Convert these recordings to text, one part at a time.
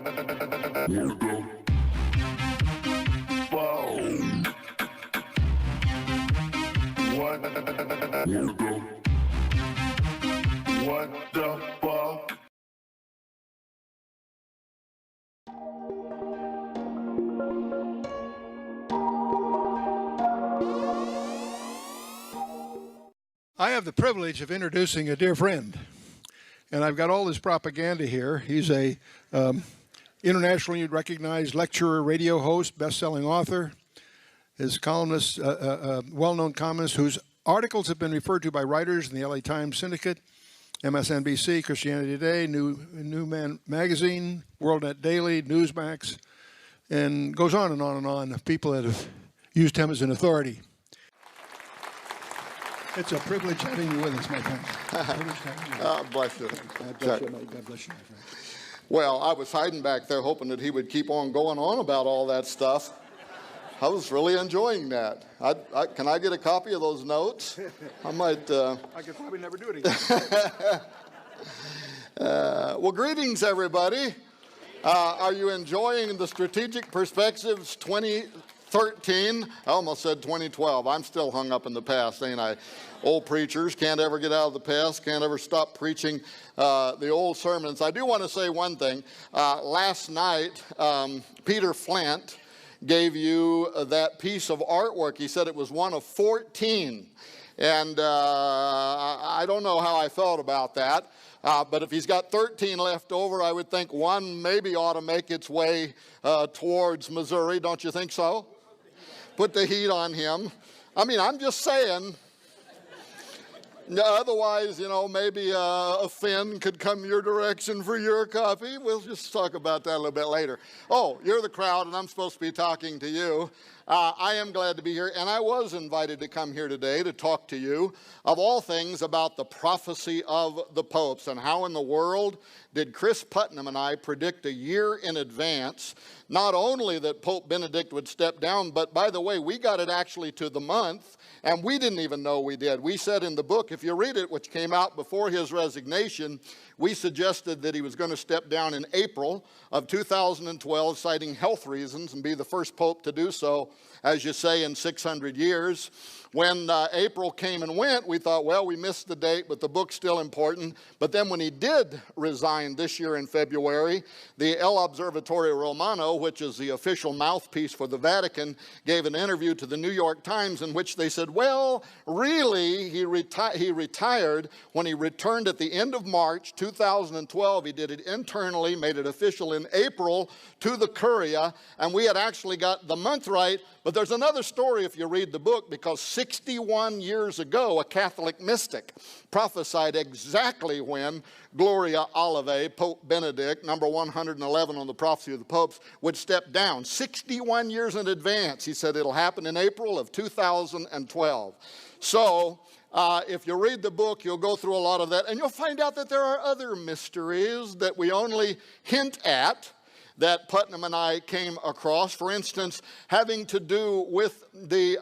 I have the privilege of introducing a dear friend, and I've got all this propaganda here. He's a internationally recognized lecturer, radio host, best-selling author. His columnist, well-known columnist, whose articles have been referred to by writers in the LA Times Syndicate, MSNBC, Christianity Today, New Man Magazine, WorldNet Daily, Newsmax, and goes on and on and on of people that have used him as an authority. It's a privilege having you with us, my friend. Bless you. God bless you, God bless you, my friend. Well, I was hiding back there hoping that he would keep on going on about all that stuff. I was really enjoying that. Can I get a copy of those notes? I might... I could probably never do it again. Well, greetings, everybody. Are you enjoying the Strategic Perspectives 2013? I almost said 2012. I'm still hung up in the past, ain't I? Old preachers can't ever get out of the past, can't ever stop preaching the old sermons. I do want to say one thing. Last night, Peter Flint gave you that piece of artwork. He said it was one of 14. And I don't know how I felt about that. But if he's got 13 left over, I would think one maybe ought to make its way towards Missouri. Don't you think so? Put the heat on him. I mean, I'm just saying. Otherwise, maybe a Finn could come your direction for your copy. We'll just talk about that a little bit later. Oh, you're the crowd, and I'm supposed to be talking to you. I am glad to be here, and I was invited to come here today to talk to you, of all things, about the prophecy of the popes and how in the world did Chris Putnam and I predict a year in advance, not only that Pope Benedict would step down, but by the way, we got it actually to the month, and we didn't even know we did. We said in the book, if you read it, which came out before his resignation, we suggested that he was going to step down in April of 2012, citing health reasons, and be the first pope to do so, as you say, in 600 years. When April came and went, we thought, well, we missed the date, but the book's still important. But then when he did resign this year in February, the El Observatorio Romano, which is the official mouthpiece for the Vatican, gave an interview to the New York Times in which they said, well, really, he retired when he returned at the end of March 2012. He did it internally, made it official in April to the Curia, and we had actually got the month right. But there's another story if you read the book, because 61 years ago, a Catholic mystic prophesied exactly when Gloria Olivae, Pope Benedict, number 111 on the prophecy of the popes, would step down. 61 years in advance. He said it'll happen in April of 2012. So if you read the book, you'll go through a lot of that, and you'll find out that there are other mysteries that we only hint at, that Putnam and I came across, for instance, having to do with the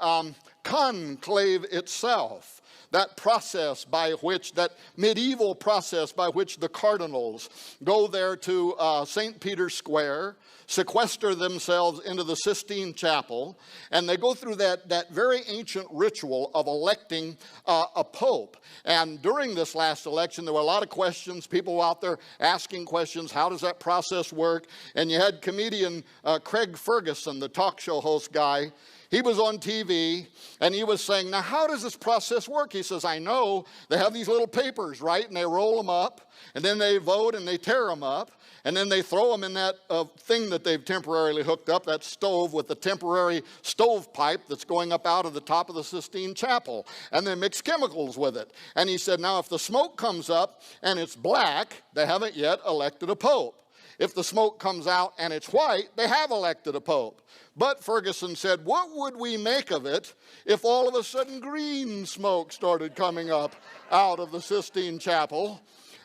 conclave itself, that process by which, that medieval process by which the cardinals go there to St. Peter's Square, sequester themselves into the Sistine Chapel, and they go through that very ancient ritual of electing a pope. And during this last election, there were a lot of questions, people out there asking questions, how does that process work? And you had comedian Craig Ferguson, the talk show host guy. He was on TV, and he was saying, now how does this process work? He says, I know they have these little papers, right? And they roll them up, and then they vote, and they tear them up, and then they throw them in that thing that they've temporarily hooked up, that stove with the temporary stovepipe that's going up out of the top of the Sistine Chapel, and they mix chemicals with it. And he said, now if the smoke comes up and it's black, they haven't yet elected a pope. If the smoke comes out and it's white, they have elected a pope. But Ferguson said, what would we make of it if all of a sudden green smoke started coming up out of the Sistine Chapel?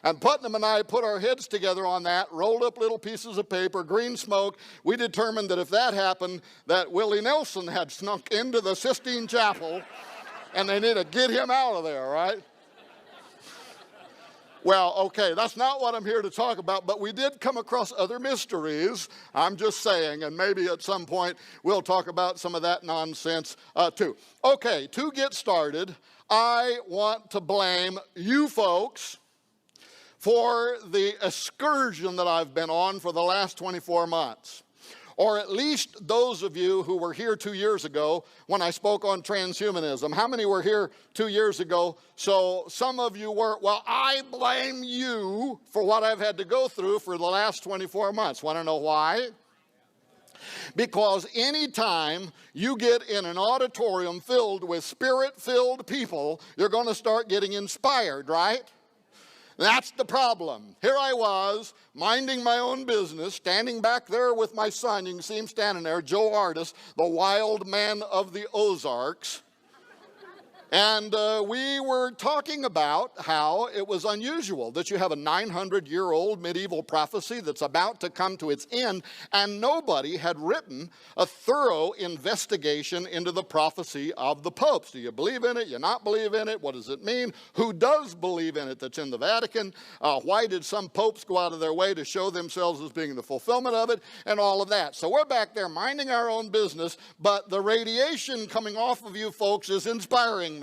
And Putnam and I put our heads together on that, rolled up little pieces of paper, green smoke. We determined that if that happened, that Willie Nelson had snuck into the Sistine Chapel, and they need to get him out of there, right? Well, okay, that's not what I'm here to talk about, but we did come across other mysteries, I'm just saying, and maybe at some point we'll talk about some of that nonsense too. Okay, to get started, I want to blame you folks for the excursion that I've been on for the last 24 months. Or at least those of you who were here 2 years ago when I spoke on transhumanism. How many were here 2 years ago? So some of you were. Well, I blame you for what I've had to go through for the last 24 months. Want to know why? Because anytime you get in an auditorium filled with spirit-filled people, you're going to start getting inspired, right? That's the problem. Here I was, minding my own business, standing back there with my son. You can see him standing there, Joe Artis, the wild man of the Ozarks. And we were talking about how it was unusual that you have a 900-year-old medieval prophecy that's about to come to its end, and nobody had written a thorough investigation into the prophecy of the popes. Do you believe in it? You not believe in it? What does it mean? Who does believe in it that's in the Vatican? Why did some popes go out of their way to show themselves as being the fulfillment of it? And all of that. So we're back there minding our own business, but the radiation coming off of you folks is inspiring me.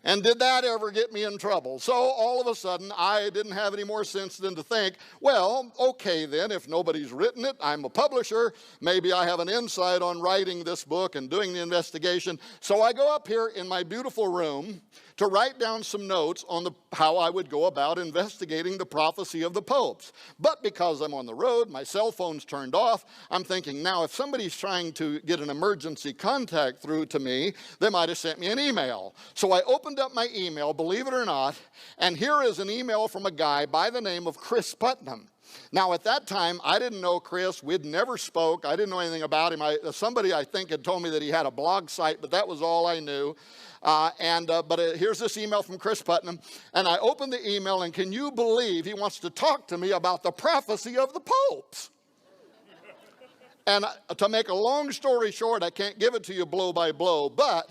And did that ever get me in trouble? So all of a sudden, I didn't have any more sense than to think, well, okay then, if nobody's written it, I'm a publisher, maybe I have an insight on writing this book and doing the investigation. So I go up here in my beautiful room to write down some notes on how I would go about investigating the prophecy of the popes. But because I'm on the road, my cell phone's turned off, I'm thinking, now if somebody's trying to get an emergency contact through to me, they might have sent me an email. So I opened up my email, believe it or not, and here is an email from a guy by the name of Chris Putnam. Now, at that time, I didn't know Chris. We'd never spoke. I didn't know anything about him. Somebody, I think, had told me that he had a blog site, but that was all I knew. Here's this email from Chris Putnam, and I opened the email, and can you believe he wants to talk to me about the prophecy of the popes? And to make a long story short, I can't give it to you blow by blow, but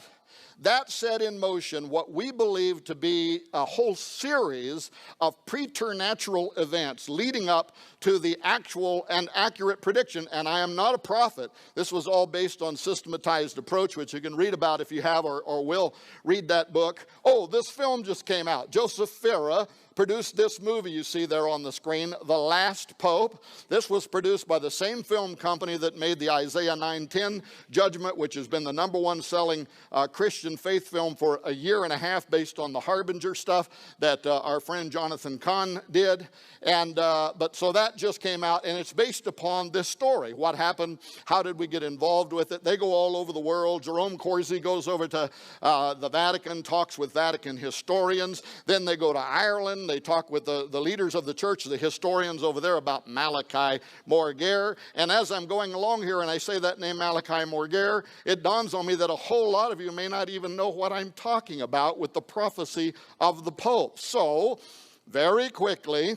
that set in motion what we believe to be a whole series of preternatural events leading up to the actual and accurate prediction. And I am not a prophet. This was all based on systematized approach, which you can read about if you have or will read that book. Oh, this film just came out. Joseph Farah produced this movie you see there on the screen, The Last Pope. This was produced by the same film company that made the Isaiah 9:10 judgment, which has been the #1 selling Christian faith film for a year and a half based on the Harbinger stuff that our friend Jonathan Cahn did. But so that just came out, and it's based upon this story. What happened? How did we get involved with it? They go all over the world. Jerome Corsi goes over to the Vatican, talks with Vatican historians. Then they go to Ireland. They talk with the leaders of the church, the historians over there, about Malachi Morguer. And as I'm going along here and I say that name, Malachi Morguer, it dawns on me that a whole lot of you may not even know what I'm talking about with the prophecy of the Pope. So, very quickly,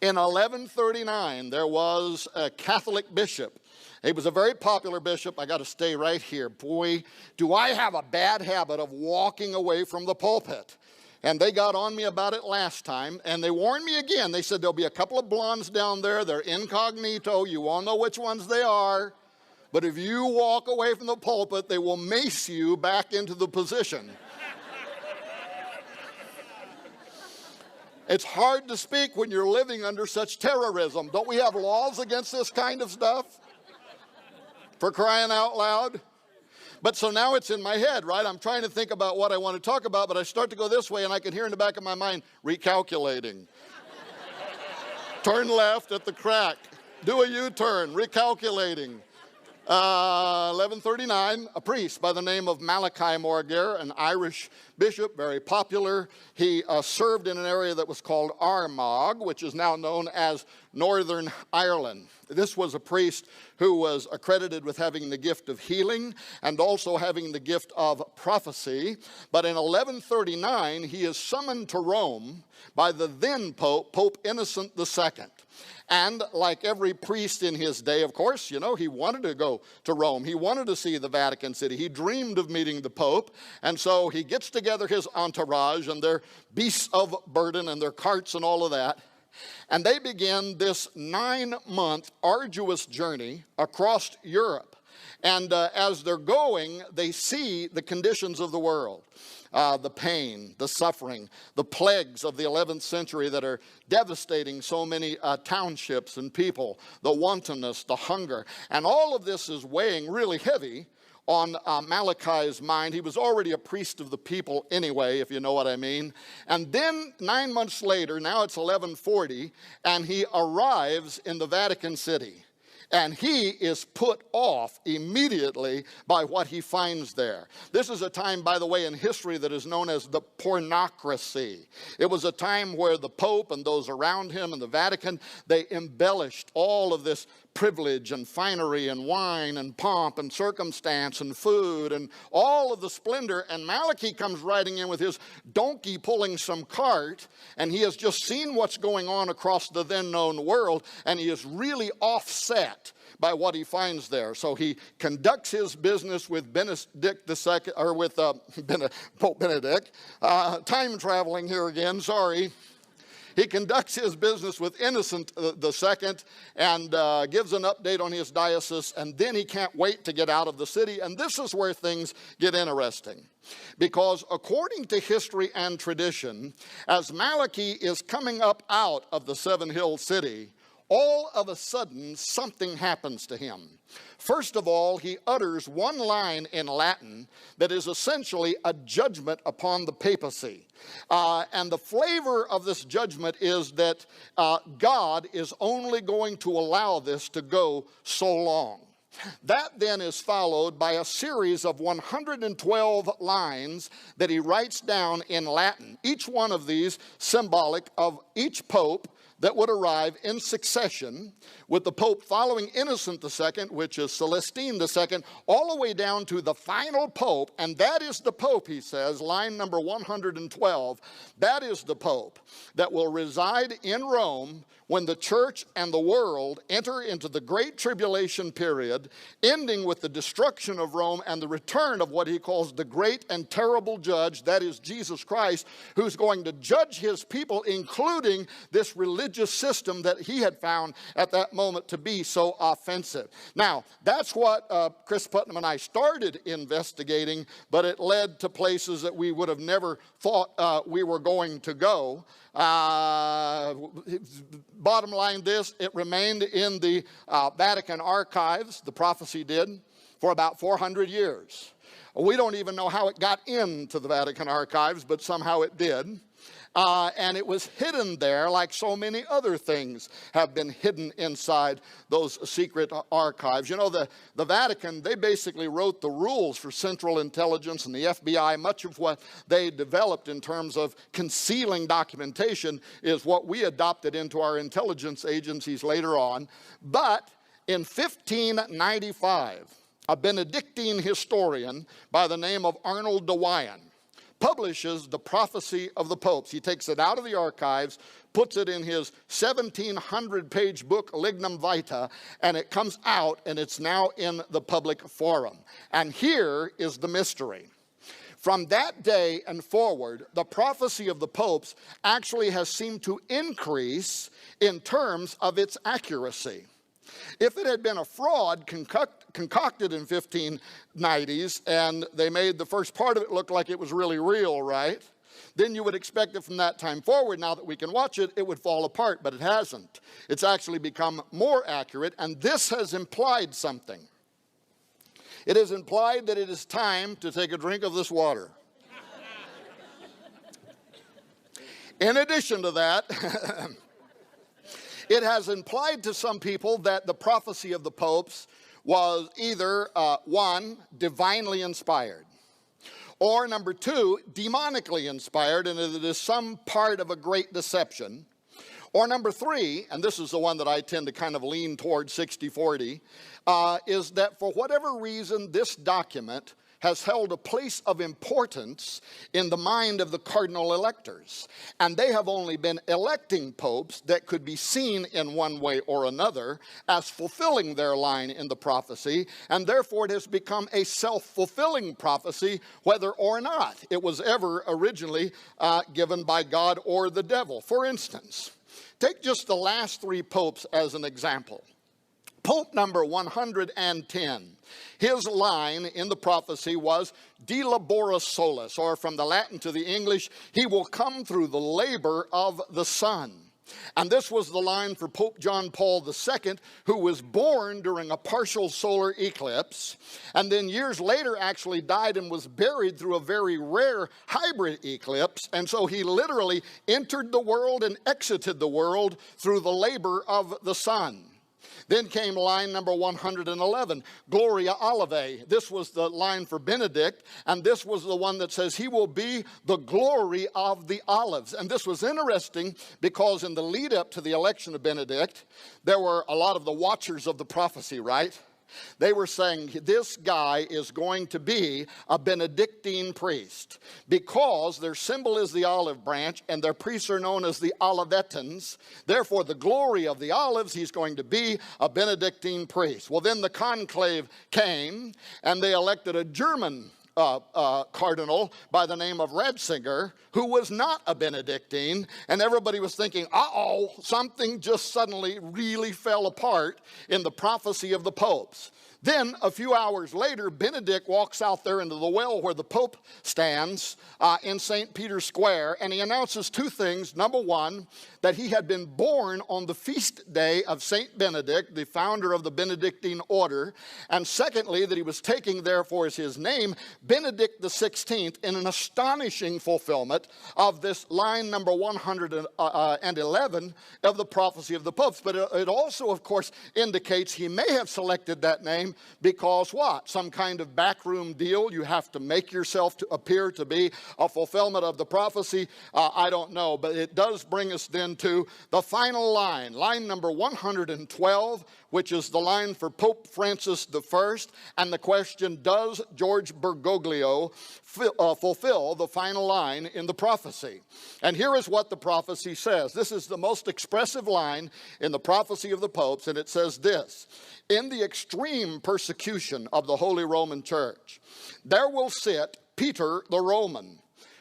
in 1139, there was a Catholic bishop. He was a very popular bishop. I got to stay right here. Boy, do I have a bad habit of walking away from the pulpit. And they got on me about it last time, and they warned me again. They said, there'll be a couple of blondes down there. They're incognito. You all know which ones they are. But if you walk away from the pulpit, they will mace you back into the position. It's hard to speak when you're living under such terrorism. Don't we have laws against this kind of stuff? For crying out loud. But so now it's in my head, right? I'm trying to think about what I want to talk about, but I start to go this way, and I can hear in the back of my mind, recalculating. Turn left at the crack. Do a U-turn, recalculating. 1139, a priest by the name of Malachi Morguer, an Irish bishop, very popular. He served in an area that was called Armagh, which is now known as Northern Ireland. This was a priest who was accredited with having the gift of healing and also having the gift of prophecy. But in 1139, he is summoned to Rome by the then Pope, Pope Innocent II. And like every priest in his day, of course, you know, he wanted to go to Rome. He wanted to see the Vatican City. He dreamed of meeting the Pope. And so he gets together his entourage and their beasts of burden and their carts and all of that. And they begin this 9-month arduous journey across Europe. And as they're going, they see the conditions of the world. The pain, the suffering, the plagues of the 11th century that are devastating so many townships and people, the wantonness, the hunger. And all of this is weighing really heavy on Malachi's mind. He was already a priest of the people anyway, if you know what I mean. And then 9 months later, now it's 1140, and he arrives in the Vatican City. And he is put off immediately by what he finds there. This is a time, by the way, in history that is known as the pornocracy. It was a time where the Pope and those around him and the Vatican, they embellished all of this privilege and finery and wine and pomp and circumstance and food and all of the splendor. And Malachi comes riding in with his donkey pulling some cart, and he has just seen what's going on across the then known world, and he is really offset by what he finds there. So he conducts his business with Benedict II, or with Pope Benedict. Time traveling here again, sorry. He conducts his business with Innocent II and gives an update on his diocese, and then he can't wait to get out of the city. And this is where things get interesting. Because according to history and tradition, as Malachi is coming up out of the Seven Hill City, all of a sudden something happens to him. First of all, he utters one line in Latin that is essentially a judgment upon the papacy. And the flavor of this judgment is that God is only going to allow this to go so long. That then is followed by a series of 112 lines that he writes down in Latin, each one of these symbolic of each pope that would arrive in succession, with the Pope following Innocent II, which is Celestine II, all the way down to the final Pope, and that is the Pope, he says, line number 112, that is the Pope that will reside in Rome when the church and the world enter into the Great Tribulation period, ending with the destruction of Rome and the return of what he calls the great and terrible judge, that is Jesus Christ, who's going to judge his people, including this religious system that he had found at that moment to be so offensive. Now, that's what Chris Putnam and I started investigating, but it led to places that we would have never thought we were going to go. Bottom line this, it remained in the Vatican archives, the prophecy did, for about 400 years. We don't even know how it got into the Vatican archives, but somehow it did. And it was hidden there like so many other things have been hidden inside those secret archives. You know, the Vatican, they basically wrote the rules for Central Intelligence and the FBI. Much of what they developed in terms of concealing documentation is what we adopted into our intelligence agencies later on. But in 1595, a Benedictine historian by the name of Arnold de Wyan publishes the prophecy of the popes. He takes it out of the archives, puts it in his 1,700-page book, Lignum Vitae, and it comes out, and it's now in the public forum. And here is the mystery. From that day and forward, the prophecy of the popes actually has seemed to increase in terms of its accuracy. If it had been a fraud concocted in 1590s and they made the first part of it look like it was really real, right? Then you would expect that from that time forward, now that we can watch it, it would fall apart, but it hasn't. It's actually become more accurate, and this has implied something. It has implied that it is time to take a drink of this water. In addition to that, it has implied to some people that the prophecy of the popes was either, one, divinely inspired, or number two, demonically inspired, and it is some part of a great deception, Or number three, and this is the one that I tend to kind of lean toward 60-40, is that for whatever reason this document has held a place of importance in the mind of the cardinal electors. And they have only been electing popes that could be seen in one way or another as fulfilling their line in the prophecy, and therefore it has become a self-fulfilling prophecy whether or not it was ever originally given by God or the devil. For instance, take just the last three popes as an example. Pope number 110, his line in the prophecy was de labora solis, or from the Latin to the English, he will come through the labor of the sun. And this was the line for Pope John Paul II, who was born during a partial solar eclipse, and then years later actually died and was buried through a very rare hybrid eclipse. And so he literally entered the world and exited the world through the labor of the sun. Then came line number 111, Gloria Olivae. This was the line for Benedict, and this was the one that says he will be the glory of the olives. And this was interesting because in the lead up to the election of Benedict, there were a lot of the watchers of the prophecy, right? They were saying this guy is going to be a Benedictine priest because their symbol is the olive branch and their priests are known as the Olivetans. Therefore, the glory of the olives, he's going to be a Benedictine priest. Well, then the conclave came and they elected a German cardinal by the name of Ratzinger, who was not a Benedictine, and everybody was thinking, uh-oh, something just suddenly really fell apart in the prophecy of the popes. Then, a few hours later, Benedict walks out there into the well where the Pope stands in St. Peter's Square, and he announces two things. Number one, that he had been born on the feast day of St. Benedict, the founder of the Benedictine order, and secondly, that he was taking therefore as his name Benedict XVI in an astonishing fulfillment of this line number 111 of the prophecy of the popes. But it also, of course, indicates he may have selected that name because what? Some kind of backroom deal. You have to make yourself to appear to be a fulfillment of the prophecy. I don't know, but it does bring us then to the final line, line number 112, which is the line for Pope Francis I, and the question, does George Bergoglio fulfill the final line in the prophecy? And here is what the prophecy says. This is the most expressive line in the prophecy of the popes, and it says this: in the extreme persecution of the Holy Roman Church, there will sit Peter the Roman,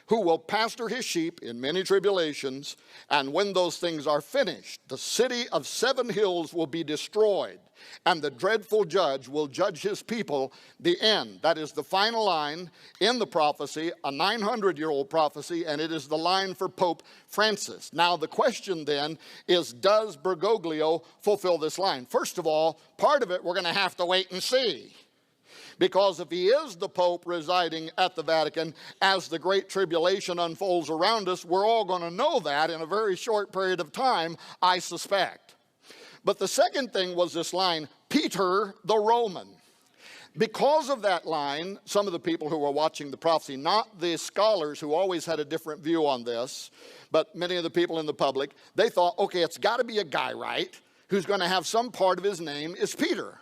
who will pasture his sheep in many tribulations, and when those things are finished, the city of 7 hills will be destroyed, and the dreadful judge will judge his people, the end. That is the final line in the prophecy, a 900-year-old prophecy, and it is the line for Pope Francis. Now the question then is, does Bergoglio fulfill this line? First of all, part of it we're going to have to wait and see. Because if he is the Pope residing at the Vatican as the Great Tribulation unfolds around us, we're all going to know that in a very short period of time, I suspect. But the second thing was this line, Peter the Roman. Because of that line, some of the people who were watching the prophecy, not the scholars who always had a different view on this, but many of the people in the public, they thought, okay, it's got to be a guy, right, who's going to have some part of his name is Peter.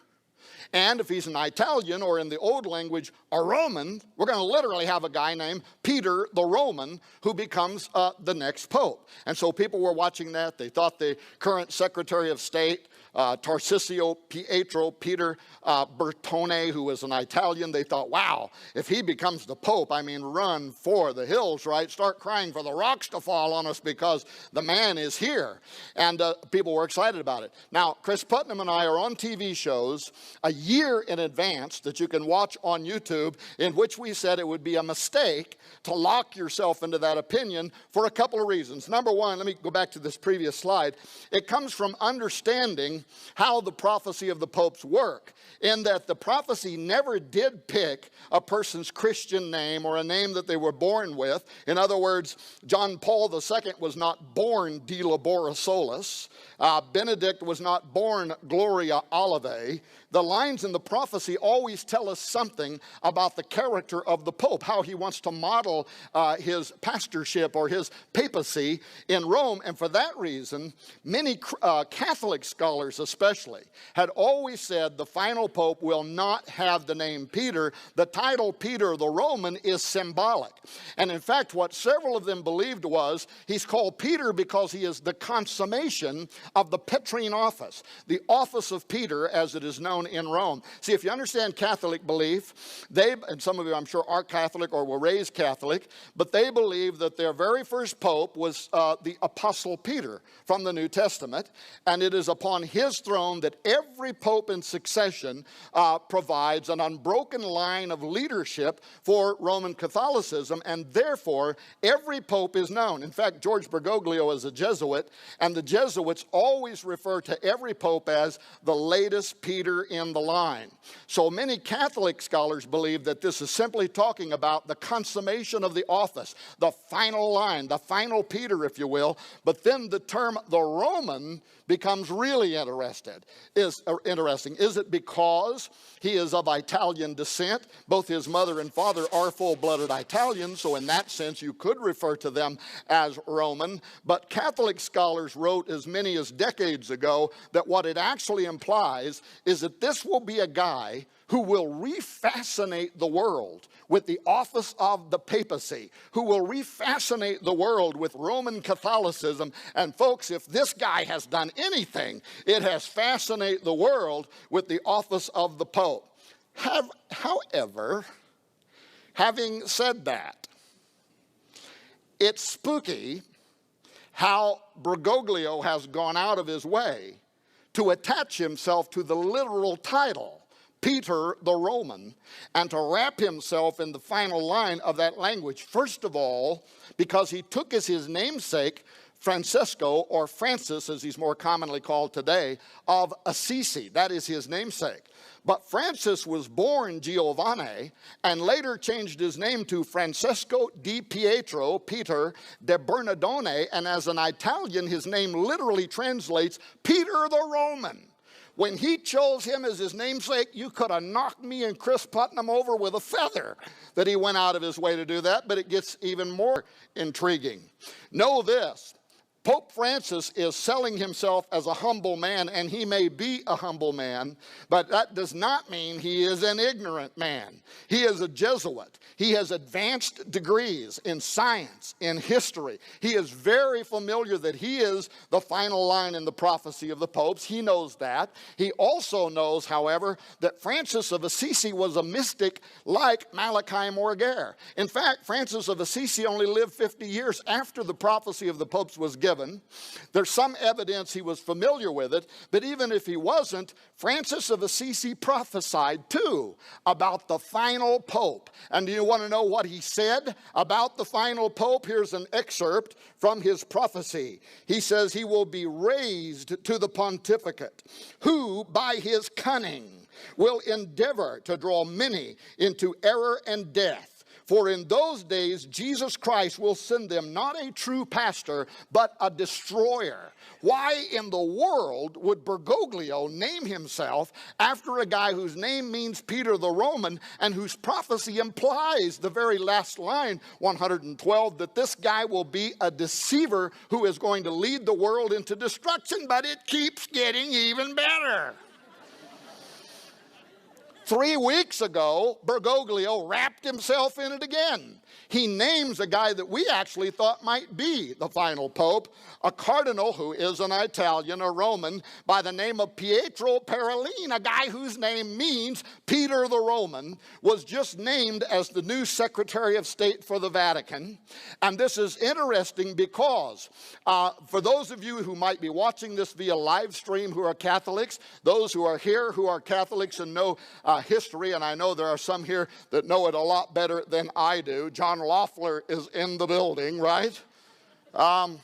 And if he's an Italian, or in the old language, a Roman, we're going to literally have a guy named Peter the Roman who becomes the next pope. And so people were watching that. They thought the current Secretary of State, Tarcisio Pietro Peter Bertone, who was an Italian, they thought, wow, if he becomes the Pope, I mean, run for the hills, right? Start crying for the rocks to fall on us because the man is here. And people were excited about it. Now, Chris Putnam and I are on TV shows a year in advance that you can watch on YouTube, in which we said it would be a mistake to lock yourself into that opinion for a couple of reasons. Number one, let me go back to this previous slide. It comes from understanding how the prophecy of the popes work, in that the prophecy never did pick a person's Christian name or a name that they were born with. In other words, John Paul II was not born de labora solis. Benedict was not born Gloria Olivae. the lines in the prophecy always tell us something about the character of the Pope, how he wants to model his pastorship or his papacy in Rome. And for that reason, many Catholic scholars especially had always said the final Pope will not have the name Peter. The title Peter the Roman is symbolic. And in fact, what several of them believed was he's called Peter because he is the consummation of the Petrine office, the office of Peter as it is known in Rome. See, if you understand Catholic belief, and some of you I'm sure are Catholic or were raised Catholic, but they believe that their very first Pope was the Apostle Peter from the New Testament, and it is upon his throne that every Pope in succession provides an unbroken line of leadership for Roman Catholicism, and therefore every Pope is known. In fact, George Bergoglio is a Jesuit, and the Jesuits always refer to every Pope as the latest Peter in the line. So many Catholic scholars believe that this is simply talking about the consummation of the office, the final line, the final Peter, if you will. But then the term the Roman becomes really interesting. Is it because he is of Italian descent? Both his mother and father are full-blooded Italians, so in that sense you could refer to them as Roman. But Catholic scholars wrote as many as decades ago that what it actually implies is that this will be a guy who will refascinate the world with the office of the papacy, who will refascinate the world with Roman Catholicism. And folks, if this guy has done anything, it has fascinated the world with the office of the Pope. However, having said that, it's spooky how Bergoglio has gone out of his way to attach himself to the literal title, Peter the Roman, and to wrap himself in the final line of that language. First of all, because he took as his namesake Francesco, or Francis as he's more commonly called today, of Assisi. That is his namesake. But Francis was born Giovanni and later changed his name to Francesco di Pietro, Peter de Bernardone, and as an Italian his name literally translates Peter the Roman. When he chose him as his namesake, you could have knocked me and Chris Putnam over with a feather that he went out of his way to do that, but it gets even more intriguing. Know this. Pope Francis is selling himself as a humble man, and he may be a humble man, but that does not mean he is an ignorant man. He is a Jesuit. He has advanced degrees in science, in history. He is very familiar that he is the final line in the prophecy of the popes. He knows that. He also knows, however, that Francis of Assisi was a mystic like Malachi Morgare. In fact, Francis of Assisi only lived 50 years after the prophecy of the popes was given. There's some evidence he was familiar with it, but even if he wasn't, Francis of Assisi prophesied too about the final pope. And do you want to know what he said about the final pope? Here's an excerpt from his prophecy. He says he will be raised to the pontificate, who by his cunning will endeavor to draw many into error and death. For in those days, Jesus Christ will send them not a true pastor, but a destroyer. Why in the world would Bergoglio name himself after a guy whose name means Peter the Roman and whose prophecy implies the very last line, 112, that this guy will be a deceiver who is going to lead the world into destruction, but it keeps getting even better. 3 weeks ago, Bergoglio wrapped himself in it again. He names a guy that we actually thought might be the final pope, a cardinal who is an Italian, a Roman, by the name of Pietro Parolin, a guy whose name means Peter the Roman, was just named as the new Secretary of State for the Vatican. And this is interesting because for those of you who might be watching this via live stream who are Catholics, those who are here who are Catholics and know history, and I know there are some here that know it a lot better than I do. John Loeffler is in the building, right? And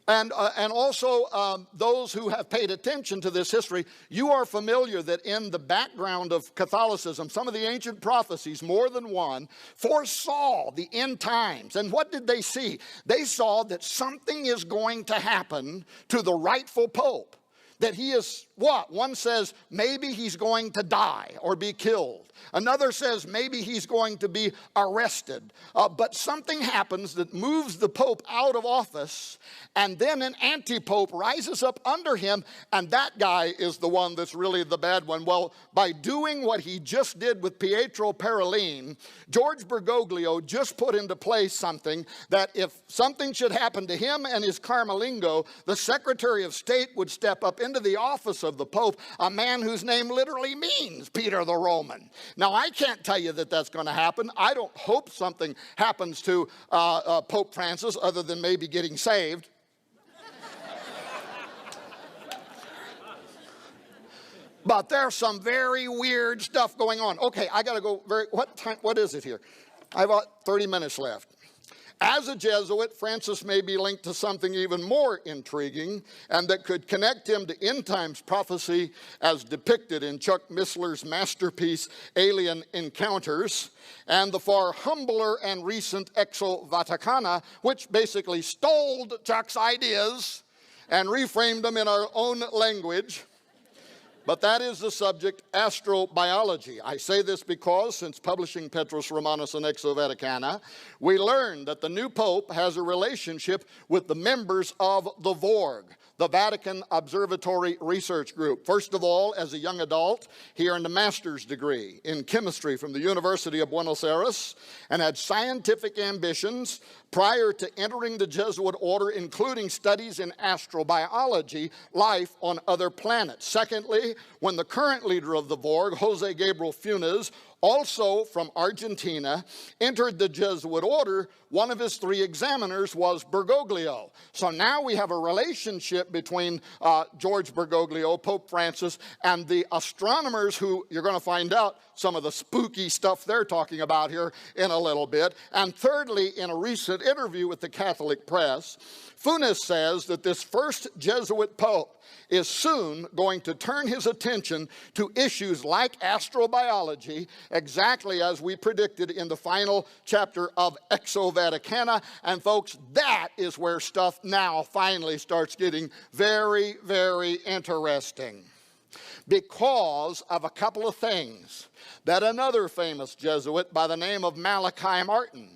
also those who have paid attention to this history, you are familiar that in the background of Catholicism, some of the ancient prophecies, more than one, foresaw the end times. And what did they see? They saw that something is going to happen to the rightful pope. that he is what? One says maybe he's going to die or be killed. Another says maybe he's going to be arrested. But something happens that moves the Pope out of office, and then an anti-pope rises up under him, and that guy is the one that's really the bad one. Well, by doing what he just did with Pietro Parolin, George Bergoglio just put into place something that if something should happen to him and his Carmelingo, the Secretary of State would step up into the office of the Pope, a man whose name literally means Peter the Roman. Now, I can't tell you that that's going to happen. I don't hope something happens to Pope Francis other than maybe getting saved. But there's some very weird stuff going on. Okay, I got to go what is it here? I've got 30 minutes left. As a Jesuit, Francis may be linked to something even more intriguing and that could connect him to end times prophecy as depicted in Chuck Missler's masterpiece, Alien Encounters, and the far humbler and recent Exo Vaticana, which basically stole Chuck's ideas and reframed them in our own language. But that is the subject, astrobiology. I say this because since publishing Petrus Romanus and Exo Vaticana, we learned that the new Pope has a relationship with the members of the VORG, the Vatican Observatory Research Group. First of all, as a young adult, he earned a master's degree in chemistry from the University of Buenos Aires and had scientific ambitions prior to entering the Jesuit order, including studies in astrobiology, life on other planets. Secondly, when the current leader of the VORG, Jose Gabriel Funes, also from Argentina, entered the Jesuit order, one of his 3 examiners was Bergoglio. So now we have a relationship between George Bergoglio, Pope Francis, and the astronomers who you're going to find out some of the spooky stuff they're talking about here in a little bit. And thirdly, in a recent interview with the Catholic press, Funes says that this first Jesuit Pope is soon going to turn his attention to issues like astrobiology, exactly as we predicted in the final chapter of Exo Vaticana. And folks, that is where stuff now finally starts getting very, very interesting, because of a couple of things that another famous Jesuit by the name of Malachi Martin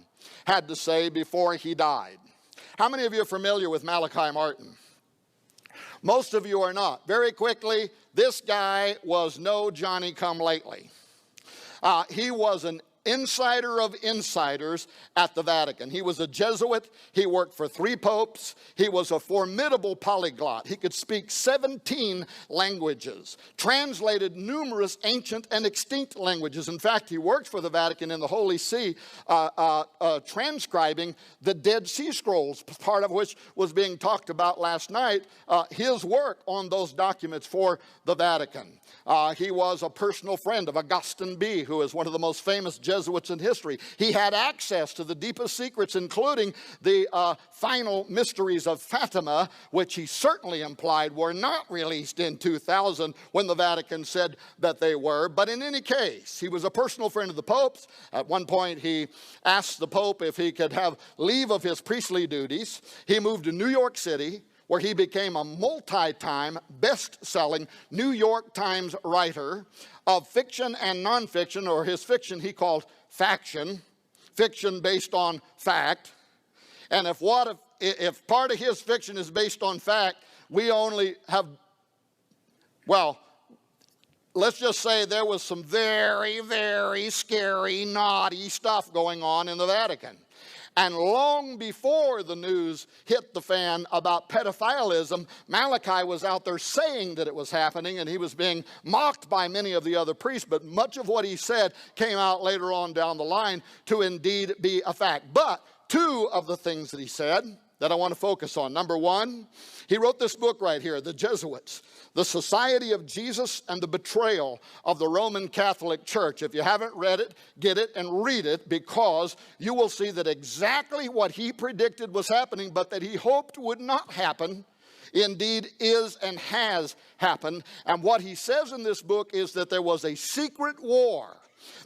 had to say before he died. How many of you are familiar with Malachi Martin? Most of you are not. Very quickly, this guy was no Johnny-come-lately. He was an insider of insiders at the Vatican. He was a Jesuit. He worked for 3 popes. He was a formidable polyglot. He could speak 17 languages, translated numerous ancient and extinct languages. In fact, he worked for the Vatican in the Holy See, transcribing the Dead Sea Scrolls, part of which was being talked about last night, his work on those documents for the Vatican. He was a personal friend of Augustine B., who is one of the most famous Jesuits in history. He had access to the deepest secrets, including the final mysteries of Fatima, which he certainly implied were not released in 2000 when the Vatican said that they were. But in any case, he was a personal friend of the Pope's. At one point, he asked the Pope if he could have leave of his priestly duties. He moved to New York City, where he became a multi-time, best-selling New York Times writer of fiction and nonfiction, or his fiction he called faction, fiction based on fact. And if part of his fiction is based on fact, we only have, well, let's just say there was some very, very scary, naughty stuff going on in the Vatican. And long before the news hit the fan about pedophilism, Malachi was out there saying that it was happening, and he was being mocked by many of the other priests. But much of what he said came out later on down the line to indeed be a fact. But 2 of the things that he said that I want to focus on. Number 1, he wrote this book right here, The Jesuits, The Society of Jesus and the Betrayal of the Roman Catholic Church. If you haven't read it, get it and read it, because you will see that exactly what he predicted was happening, but that he hoped would not happen, indeed is and has happened. And what he says in this book is that there was a secret war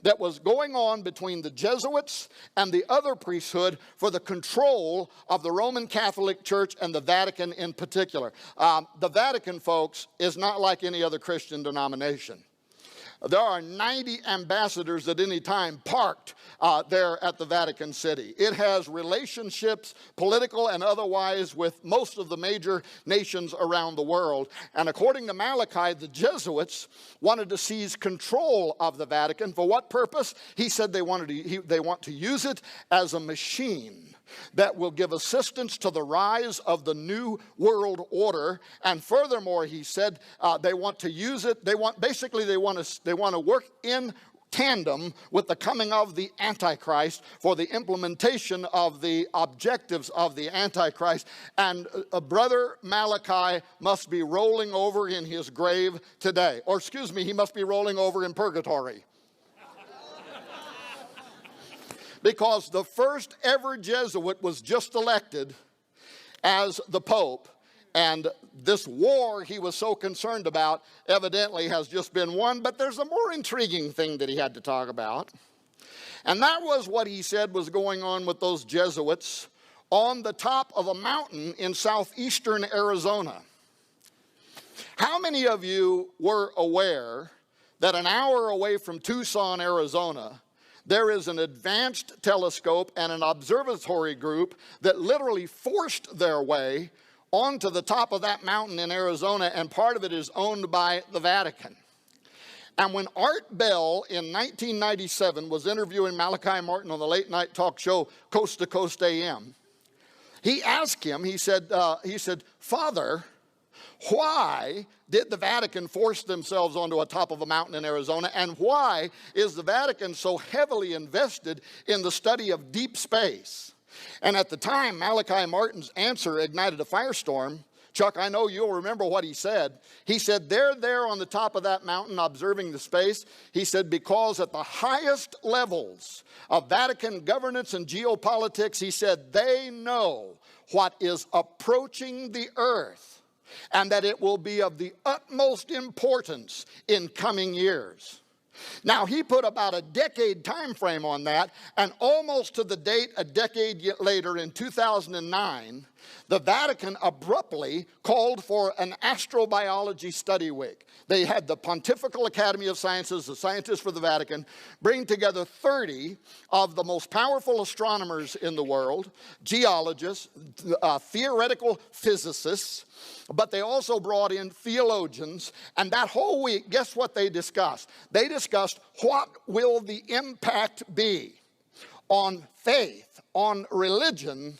that was going on between the Jesuits and the other priesthood for the control of the Roman Catholic Church and the Vatican in particular. The Vatican, folks, is not like any other Christian denomination. There are 90 ambassadors at any time parked there at the Vatican City. It has relationships, political and otherwise, with most of the major nations around the world. And according to Malachi, the Jesuits wanted to seize control of the Vatican. For what purpose? He said they want to use it as a machine that will give assistance to the rise of the new world order. And furthermore, he said they want to use it. They want to work in tandem with the coming of the Antichrist for the implementation of the objectives of the Antichrist. And Brother Malachi must be rolling over in his grave today. Or excuse me, he must be rolling over in purgatory. Because the first ever Jesuit was just elected as the Pope, and this war he was so concerned about evidently has just been won. But there's a more intriguing thing that he had to talk about, and that was what he said was going on with those Jesuits on the top of a mountain in southeastern Arizona. How many of you were aware that an hour away from Tucson, Arizona, there is an advanced telescope and an observatory group that literally forced their way onto the top of that mountain in Arizona, and part of it is owned by the Vatican? And when Art Bell in 1997 was interviewing Malachi Martin on the late night talk show Coast to Coast AM, he asked him, he said, "Father, why did the Vatican force themselves onto a top of a mountain in Arizona, and why is the Vatican so heavily invested in the study of deep space?" And at the time, Malachi Martin's answer ignited a firestorm. Chuck, I know you'll remember what he said. He said, they're there on the top of that mountain observing the space. He said, because at the highest levels of Vatican governance and geopolitics, he said, they know what is approaching the earth, and that it will be of the utmost importance in coming years. Now, he put about a decade time frame on that, and almost to the date, a decade later, in 2009, the Vatican abruptly called for an astrobiology study week. They had the Pontifical Academy of Sciences, the scientists for the Vatican, bring together 30 of the most powerful astronomers in the world, geologists, theoretical physicists, but they also brought in theologians. And that whole week, guess what they discussed? They discussed what will the impact be on faith, on religion,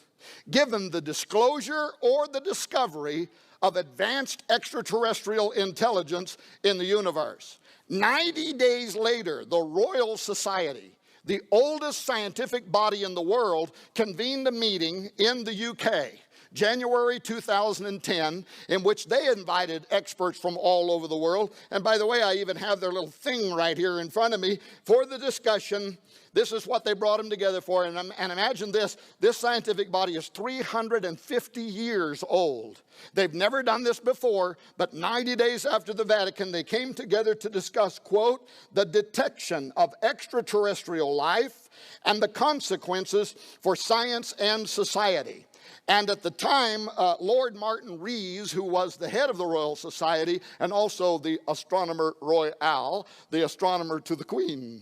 given the disclosure or the discovery of advanced extraterrestrial intelligence in the universe. 90 days later, the Royal Society, the oldest scientific body in the world, convened a meeting in the UK, January 2010, in which they invited experts from all over the world. And by the way, I even have their little thing right here in front of me for the discussion. This is what they brought them together for. And imagine this scientific body is 350 years old. They've never done this before, but 90 days after the Vatican, they came together to discuss, quote, the detection of extraterrestrial life and the consequences for science and society. And at the time, Lord Martin Rees, who was the head of the Royal Society and also the Astronomer Royal, the astronomer to the Queen,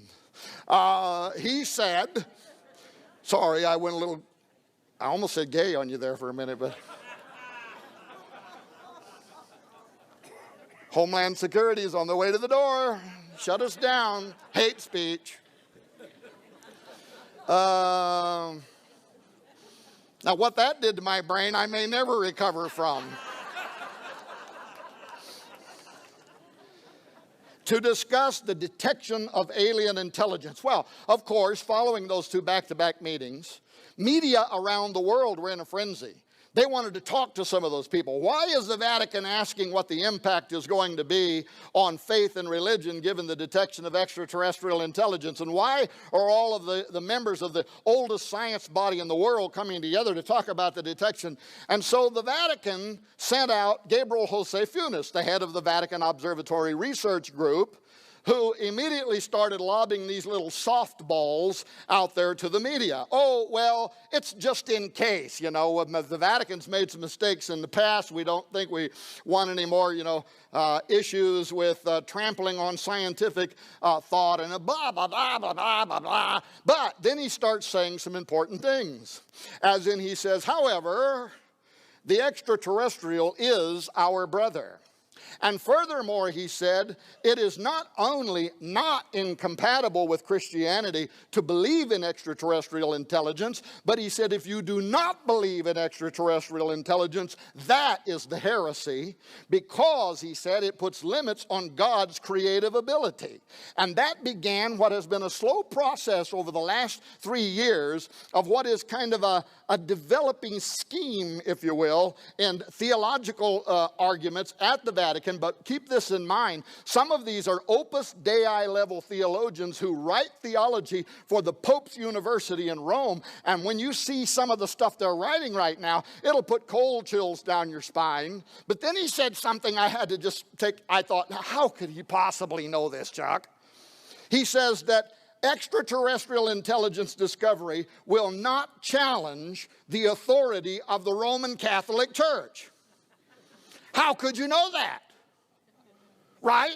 he said, sorry, I almost said gay on you there for a minute, but Homeland Security is on the way to the door. Shut us down. Hate speech. Now, what that did to my brain, I may never recover from. To discuss the detection of alien intelligence. Well, of course, following those two back-to-back meetings, media around the world were in a frenzy. They wanted to talk to some of those people. Why is the Vatican asking what the impact is going to be on faith and religion given the detection of extraterrestrial intelligence? And why are all of the members of the oldest science body in the world coming together to talk about the detection? And so the Vatican sent out Gabriel Jose Funes, the head of the Vatican Observatory Research Group, who immediately started lobbing these little softballs out there to the media. Oh, well, it's just in case, you know, the Vatican's made some mistakes in the past. We don't think we want any more, issues with trampling on scientific thought and blah, blah, blah, blah, blah, blah, blah. But then he starts saying some important things. As in, he says, however, the extraterrestrial is our brother. And furthermore, he said, it is not only not incompatible with Christianity to believe in extraterrestrial intelligence, but he said, if you do not believe in extraterrestrial intelligence, that is the heresy, because, he said, it puts limits on God's creative ability. And that began what has been a slow process over the last 3 years of what is kind of a developing scheme, if you will, in theological arguments at the Vatican. But keep this in mind, some of these are Opus Dei level theologians who write theology for the Pope's University in Rome. And when you see some of the stuff they're writing right now, it'll put cold chills down your spine. But then he said something I had to just I thought, how could he possibly know this, Chuck? He says that extraterrestrial intelligence discovery will not challenge the authority of the Roman Catholic Church. How could you know that? Right?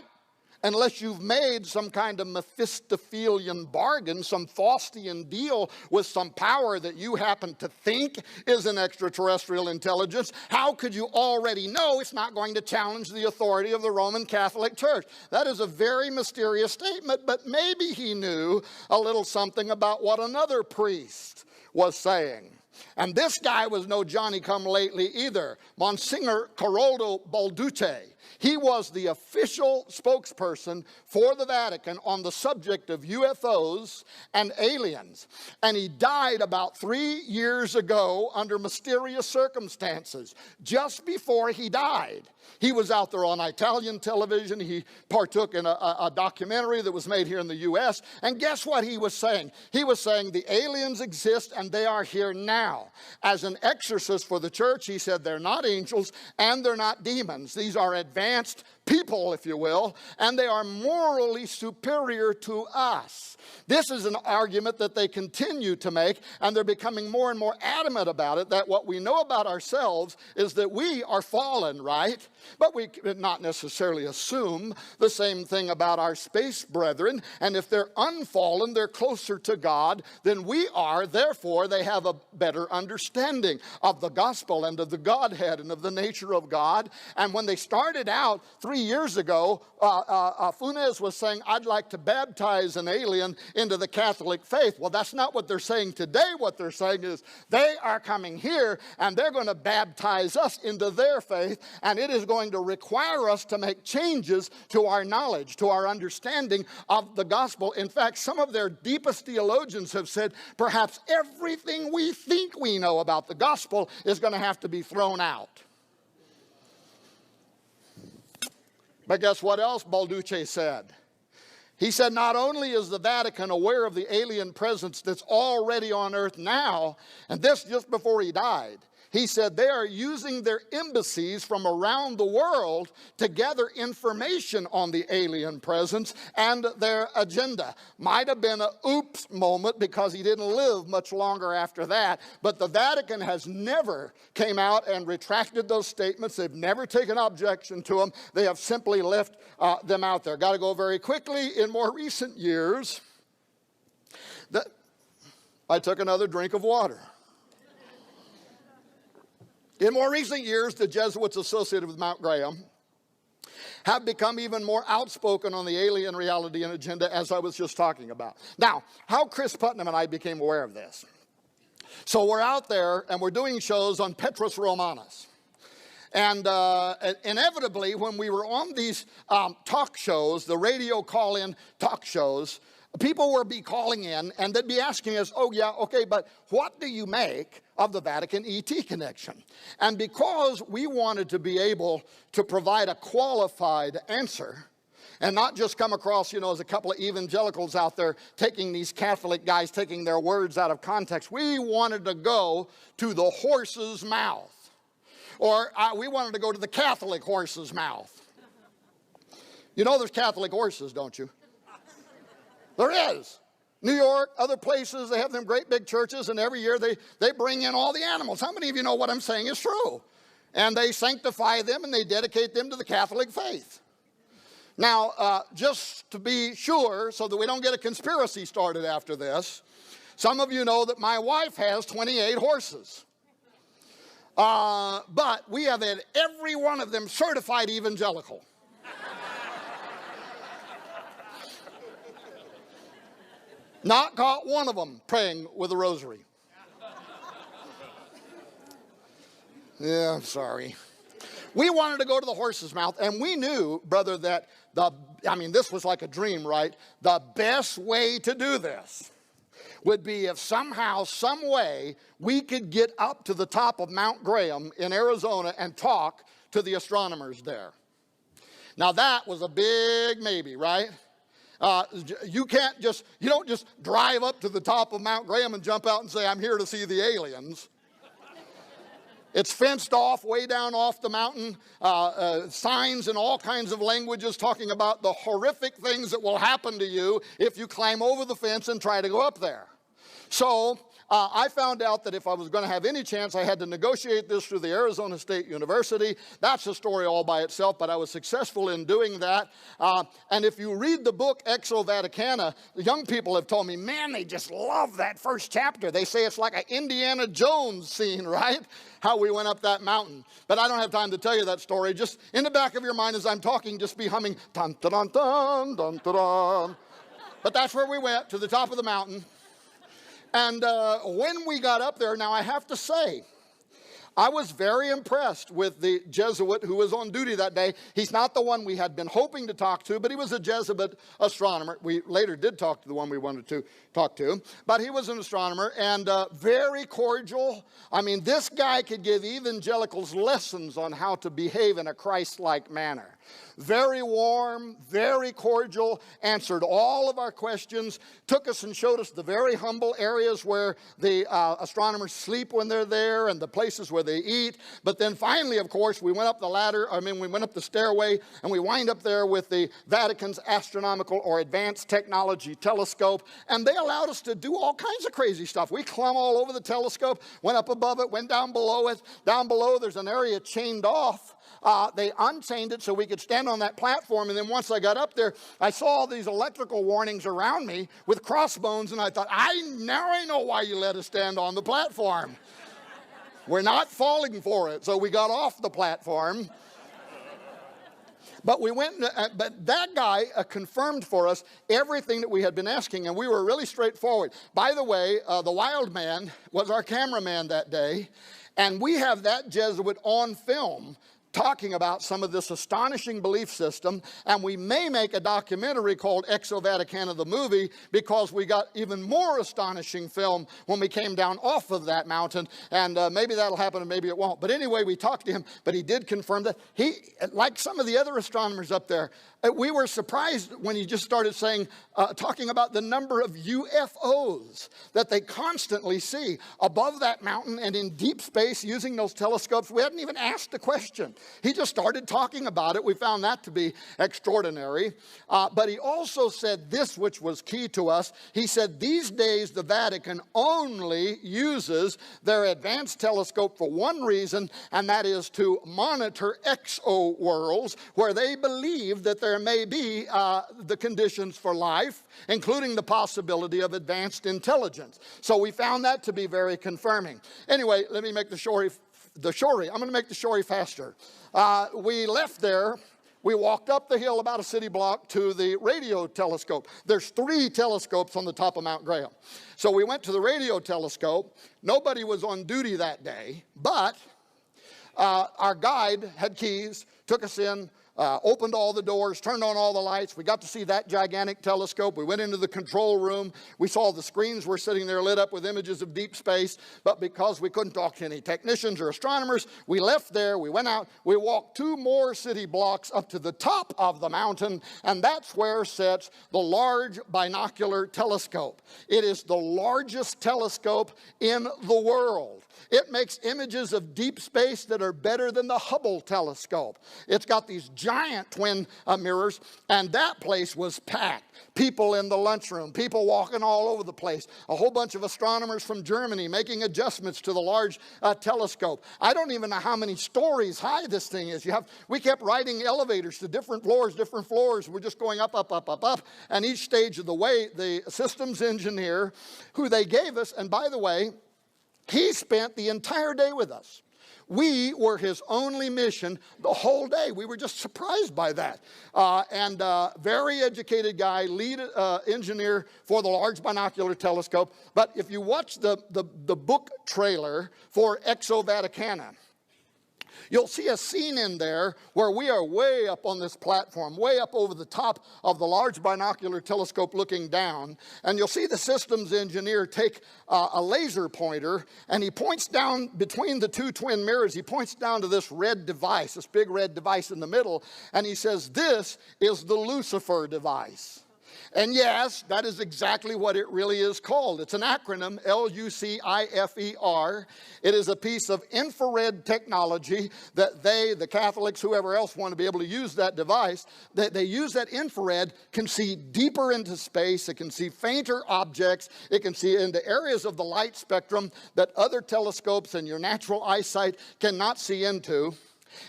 Unless you've made some kind of Mephistophelian bargain, some Faustian deal with some power that you happen to think is an extraterrestrial intelligence, how could you already know it's not going to challenge the authority of the Roman Catholic Church? That is a very mysterious statement, but maybe he knew a little something about what another priest was saying. And this guy was no Johnny-come-lately either. Monsignor Caroldo Balducci. He was the official spokesperson for the Vatican on the subject of UFOs and aliens. And he died about 3 years ago under mysterious circumstances. Just before he died, he was out there on Italian television. He partook in a documentary that was made here in the U.S. And guess what he was saying? He was saying the aliens exist and they are here now. As an exorcist for the church, he said they're not angels and they're not demons. These are advanced people, if you will, and they are morally superior to us. This is an argument that they continue to make, and they're becoming more and more adamant about it, that what we know about ourselves is that we are fallen, right? But we not necessarily assume the same thing about our space brethren, and if they're unfallen, they're closer to God than we are. Therefore, they have a better understanding of the gospel and of the Godhead and of the nature of God. And when they started out 3 years ago, Funes was saying, I'd like to baptize an alien into the Catholic faith. Well, that's not what they're saying today. What they're saying is they are coming here and they're going to baptize us into their faith, and it is going to require us to make changes to our knowledge, to our understanding of the gospel. In fact, some of their deepest theologians have said perhaps everything we think we know about the gospel is going to have to be thrown out. But guess what else Balducci said? He said not only is the Vatican aware of the alien presence that's already on earth now, and this just before he died, he said they are using their embassies from around the world to gather information on the alien presence and their agenda. Might have been an oops moment because he didn't live much longer after that, but the Vatican has never came out and retracted those statements. They've never taken objection to them. They have simply left them out there. Got to go very quickly. In more recent years, I took another drink of water. In more recent years, the Jesuits associated with Mount Graham have become even more outspoken on the alien reality and agenda, as I was just talking about. Now, how Chris Putnam and I became aware of this. So we're out there and we're doing shows on Petrus Romanus. And inevitably, when we were on these talk shows, the radio call-in talk shows, people would be calling in and they'd be asking us, oh yeah, okay, but what do you make of the Vatican ET connection? And because we wanted to be able to provide a qualified answer and not just come across, as a couple of evangelicals out there taking these Catholic guys, taking their words out of context, we wanted to go to the horse's mouth. Or we wanted to go to the Catholic horse's mouth. You know there's Catholic horses, don't you? There is. New York, other places, they have them great big churches, and every year they bring in all the animals. How many of you know what I'm saying is true? And they sanctify them and they dedicate them to the Catholic faith. Now, just to be sure, so that we don't get a conspiracy started after this, some of you know that my wife has 28 horses. But we have had every one of them certified evangelical. Not caught one of them praying with a rosary. Yeah, I'm sorry. We wanted to go to the horse's mouth, and we knew, brother, that this was like a dream, right? The best way to do this would be if somehow, some way, we could get up to the top of Mount Graham in Arizona and talk to the astronomers there. Now that was a big maybe, right? You don't just drive up to the top of Mount Graham and jump out and say, I'm here to see the aliens. It's fenced off way down off the mountain, signs in all kinds of languages talking about the horrific things that will happen to you if you climb over the fence and try to go up there. So I found out that if I was going to have any chance, I had to negotiate this through the Arizona State University. That's a story all by itself, but I was successful in doing that. And if you read the book Exo Vaticana, young people have told me, man, they just love that first chapter. They say it's like an Indiana Jones scene, right? How we went up that mountain. But I don't have time to tell you that story. Just in the back of your mind as I'm talking, just be humming, dun, dun, dun, dun, dun, dun, dun. But that's where we went, to the top of the mountain. And when we got up there, now I have to say, I was very impressed with the Jesuit who was on duty that day. He's not the one we had been hoping to talk to, but he was a Jesuit astronomer. We later did talk to the one we wanted to talk to, but he was an astronomer and very cordial. I mean, this guy could give evangelicals lessons on how to behave in a Christ-like manner. Very warm, very cordial, answered all of our questions, took us and showed us the very humble areas where the astronomers sleep when they're there and the places where they eat. But then finally, of course, we went up we went up the stairway and we wind up there with the Vatican's astronomical or advanced technology telescope. And they allowed us to do all kinds of crazy stuff. We clumb all over the telescope, went up above it, went down below it. Down below, there's an area chained off. They unchained it so we could stand on that platform, and then once I got up there, I saw all these electrical warnings around me with crossbones, and I thought, now I know why you let us stand on the platform. We're not falling for it, so we got off the platform. But but that guy confirmed for us everything that we had been asking, and we were really straightforward. By the way, the wild man was our cameraman that day, and we have that Jesuit on film talking about some of this astonishing belief system, and we may make a documentary called Exo Vaticana the movie, because we got even more astonishing film when we came down off of that mountain, and maybe that'll happen and maybe it won't. But anyway, we talked to him, but he did confirm that he, like some of the other astronomers up there, we were surprised when he just started talking about the number of UFOs that they constantly see above that mountain and in deep space using those telescopes. We hadn't even asked the question. He just started talking about it. We found that to be extraordinary. But he also said this, which was key to us. He said, these days the Vatican only uses their advanced telescope for one reason, and that is to monitor exo worlds where they believe that there may be the conditions for life, including the possibility of advanced intelligence. So we found that to be very confirming. Anyway, let me make I'm going to make the story faster. We left there. We walked up the hill about a city block to the radio telescope. There's 3 telescopes on the top of Mount Graham. So we went to the radio telescope. Nobody was on duty that day, but our guide had keys, took us in, opened all the doors, turned on all the lights. We got to see that gigantic telescope. We went into the control room. We saw the screens were sitting there lit up with images of deep space. But because we couldn't talk to any technicians or astronomers, we left there. We went out. We walked 2 more city blocks up to the top of the mountain, and that's where sits the large binocular telescope. It is the largest telescope in the world. It makes images of deep space that are better than the Hubble telescope. It's got these giant twin mirrors, and that place was packed. People in the lunchroom, people walking all over the place, a whole bunch of astronomers from Germany making adjustments to the large telescope. I don't even know how many stories high this thing is. We kept riding elevators to different floors. We're just going up, up, up, up, up. And each stage of the way, the systems engineer who they gave us, and by the way, he spent the entire day with us. We were his only mission the whole day. We were just surprised by that. Very educated guy, lead engineer for the Large Binocular Telescope. But if you watch the book trailer for Exo Vaticana, you'll see a scene in there where we are way up on this platform, way up over the top of the Large Binocular Telescope looking down. And you'll see the systems engineer take a laser pointer, and he points down between the two twin mirrors. He points down to this red device, this big red device in the middle, and he says, "This is the Lucifer device." And yes, that is exactly what it really is called. It's an acronym, Lucifer. It is a piece of infrared technology that they, the Catholics, whoever else want to be able to use that device, that they use that infrared, can see deeper into space, it can see fainter objects, it can see into areas of the light spectrum that other telescopes and your natural eyesight cannot see into.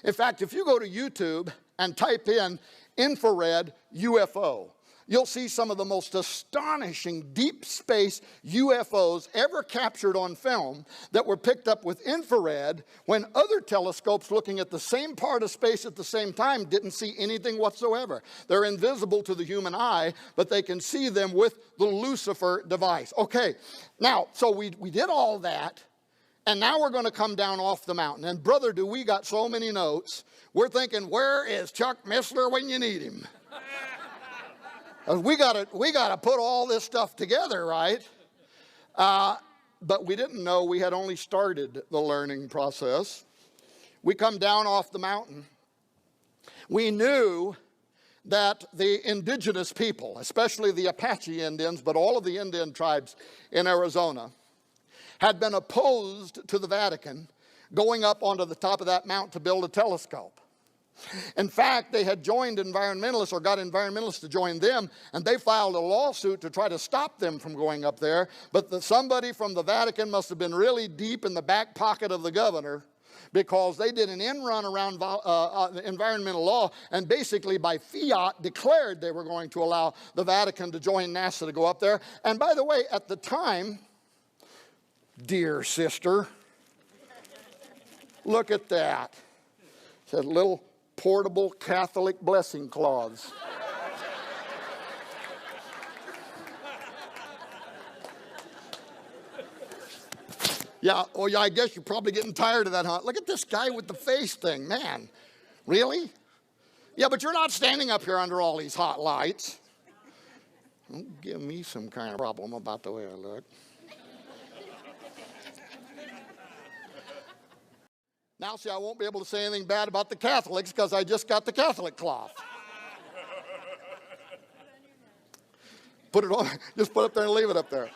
In fact, if you go to YouTube and type in infrared UFO, you'll see some of the most astonishing deep space UFOs ever captured on film that were picked up with infrared when other telescopes looking at the same part of space at the same time didn't see anything whatsoever. They're invisible to the human eye, but they can see them with the Lucifer device. Okay, now, so we did all that, and now we're going to come down off the mountain. And brother, do we got so many notes. We're thinking, where is Chuck Missler when you need him? We got to put all this stuff together, right? But we didn't know we had only started the learning process. We come down off the mountain. We knew that the indigenous people, especially the Apache Indians, but all of the Indian tribes in Arizona, had been opposed to the Vatican going up onto the top of that mountain to build a telescope. In fact, they had joined environmentalists, or got environmentalists to join them, and they filed a lawsuit to try to stop them from going up there. But somebody from the Vatican must have been really deep in the back pocket of the governor, because they did an end run around environmental law, and basically by fiat declared they were going to allow the Vatican to join NASA to go up there. And by the way, at the time, dear sister, look at that. It's a little portable Catholic blessing cloths. Yeah, oh yeah, I guess you're probably getting tired of that, huh? Look at this guy with the face thing, man. Really? Yeah, but you're not standing up here under all these hot lights. Don't give me some kind of problem about the way I look. Now, see, I won't be able to say anything bad about the Catholics because I just got the Catholic cloth. Put it on, just put it up there and leave it up there.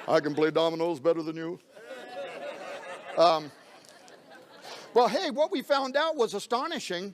I can play dominoes better than you. Well, hey, what we found out was astonishing.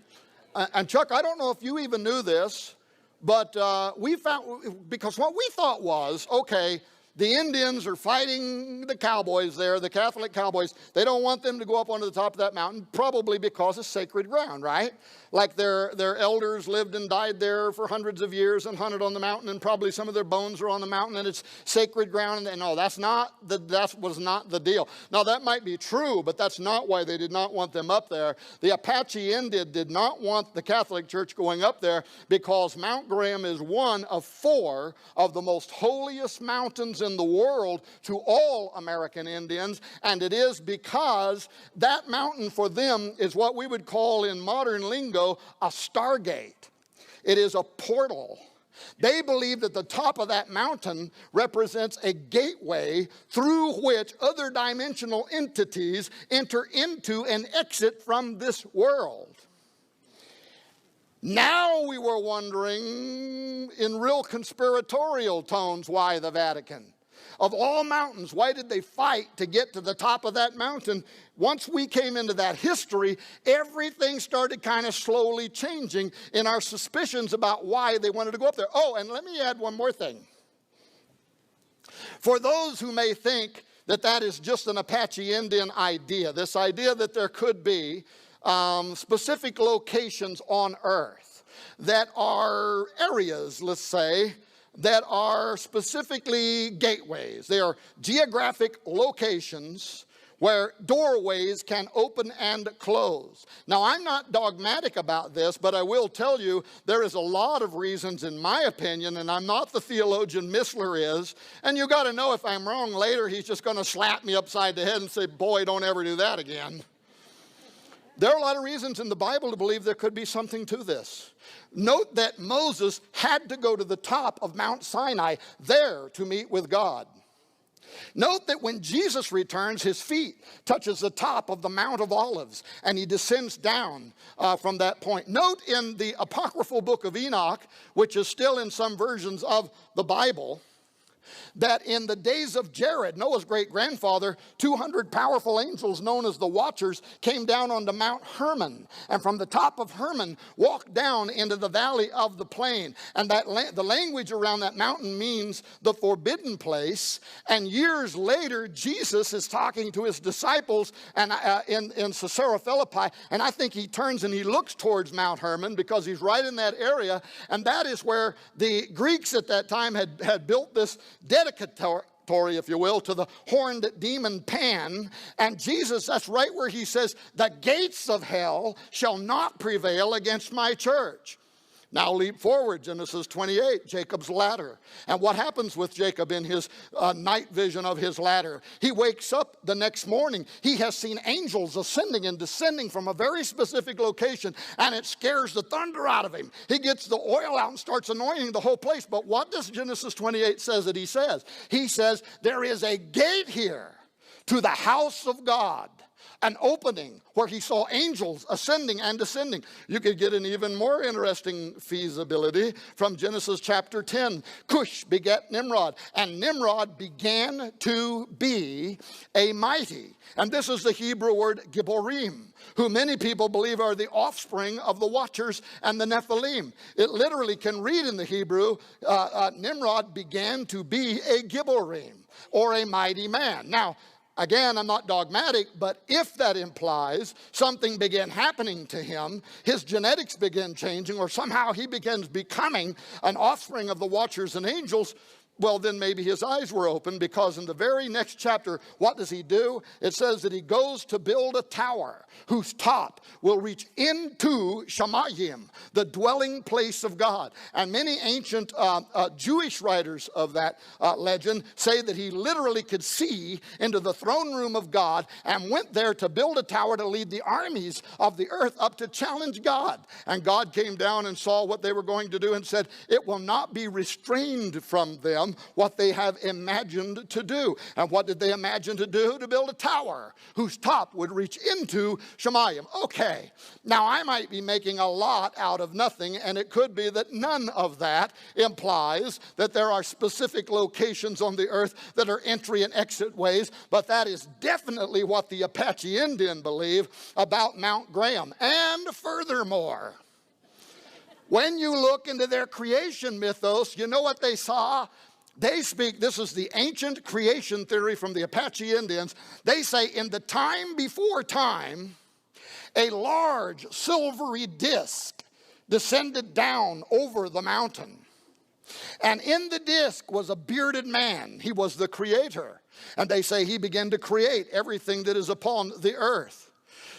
And Chuck, I don't know if you even knew this, but we found, because what we thought was, okay, the Indians are fighting the cowboys there, the Catholic cowboys. They don't want them to go up onto the top of that mountain, probably because it's sacred ground, right? Like their elders lived and died there for hundreds of years and hunted on the mountain, and probably some of their bones are on the mountain, and it's sacred ground. And no, that was not the deal. Now, that might be true, but that's not why they did not want them up there. The Apache Indian did not want the Catholic Church going up there because Mount Graham is one of 4 of the most holiest mountains in the world to all American Indians, and it is because that mountain for them is what we would call in modern lingo a stargate. It is a portal. They believe that the top of that mountain represents a gateway through which other dimensional entities enter into and exit from this world. Now we were wondering in real conspiratorial tones why the Vatican. Of all mountains, why did they fight to get to the top of that mountain? Once we came into that history, everything started kind of slowly changing in our suspicions about why they wanted to go up there. Oh, and let me add one more thing. For those who may think that that is just an Apache Indian idea, this idea that there could be specific locations on earth that are areas, let's say, that are specifically gateways. They are geographic locations where doorways can open and close. Now, I'm not dogmatic about this, but I will tell you there is a lot of reasons, in my opinion, and I'm not the theologian Missler is, and you got to know if I'm wrong later, he's just going to slap me upside the head and say, boy, don't ever do that again. There are a lot of reasons in the Bible to believe there could be something to this. Note that Moses had to go to the top of Mount Sinai there to meet with God. Note that when Jesus returns, his feet touches the top of the Mount of Olives, and he descends down from that point. Note in the apocryphal book of Enoch, which is still in some versions of the Bible, that in the days of Jared, Noah's great-grandfather, 200 powerful angels known as the Watchers came down onto Mount Hermon, and from the top of Hermon walked down into the valley of the plain. And the language around that mountain means the forbidden place. And years later, Jesus is talking to his disciples and in Caesarea Philippi, and I think he turns and he looks towards Mount Hermon because he's right in that area, and that is where the Greeks at that time had built this dedicatory, if you will, to the horned demon Pan. And Jesus, that's right where he says, the gates of hell shall not prevail against my church. Now leap forward, Genesis 28, Jacob's ladder. And what happens with Jacob in his night vision of his ladder? He wakes up the next morning. He has seen angels ascending and descending from a very specific location, and it scares the thunder out of him. He gets the oil out and starts anointing the whole place. But what does Genesis 28 says that he says? He says, there is a gate here to the house of God. An opening where he saw angels ascending and descending. You could get an even more interesting feasibility from Genesis chapter 10. Cush begat Nimrod, and Nimrod began to be a mighty. And this is the Hebrew word Gibborim, who many people believe are the offspring of the Watchers and the Nephilim. It literally can read in the Hebrew, Nimrod began to be a Gibborim, or a mighty man. Now, again, I'm not dogmatic, but if that implies something began happening to him, his genetics begin changing, or somehow he begins becoming an offspring of the Watchers and angels, well, then maybe his eyes were open, because in the very next chapter, what does he do? It says that he goes to build a tower whose top will reach into Shamayim, the dwelling place of God. And many ancient Jewish writers of that legend say that he literally could see into the throne room of God and went there to build a tower to lead the armies of the earth up to challenge God. And God came down and saw what they were going to do and said, it will not be restrained from them what they have imagined to do. And what did they imagine to do? To build a tower whose top would reach into Shamayim. Okay, now I might be making a lot out of nothing, and it could be that none of that implies that there are specific locations on the earth that are entry and exit ways, but that is definitely what the Apache Indian believe about Mount Graham. And furthermore, when you look into their creation mythos, you know what they saw? They speak, this is the ancient creation theory from the Apache Indians. They say in the time before time, a large silvery disc descended down over the mountain. And in the disc was a bearded man. He was the creator. And they say he began to create everything that is upon the earth.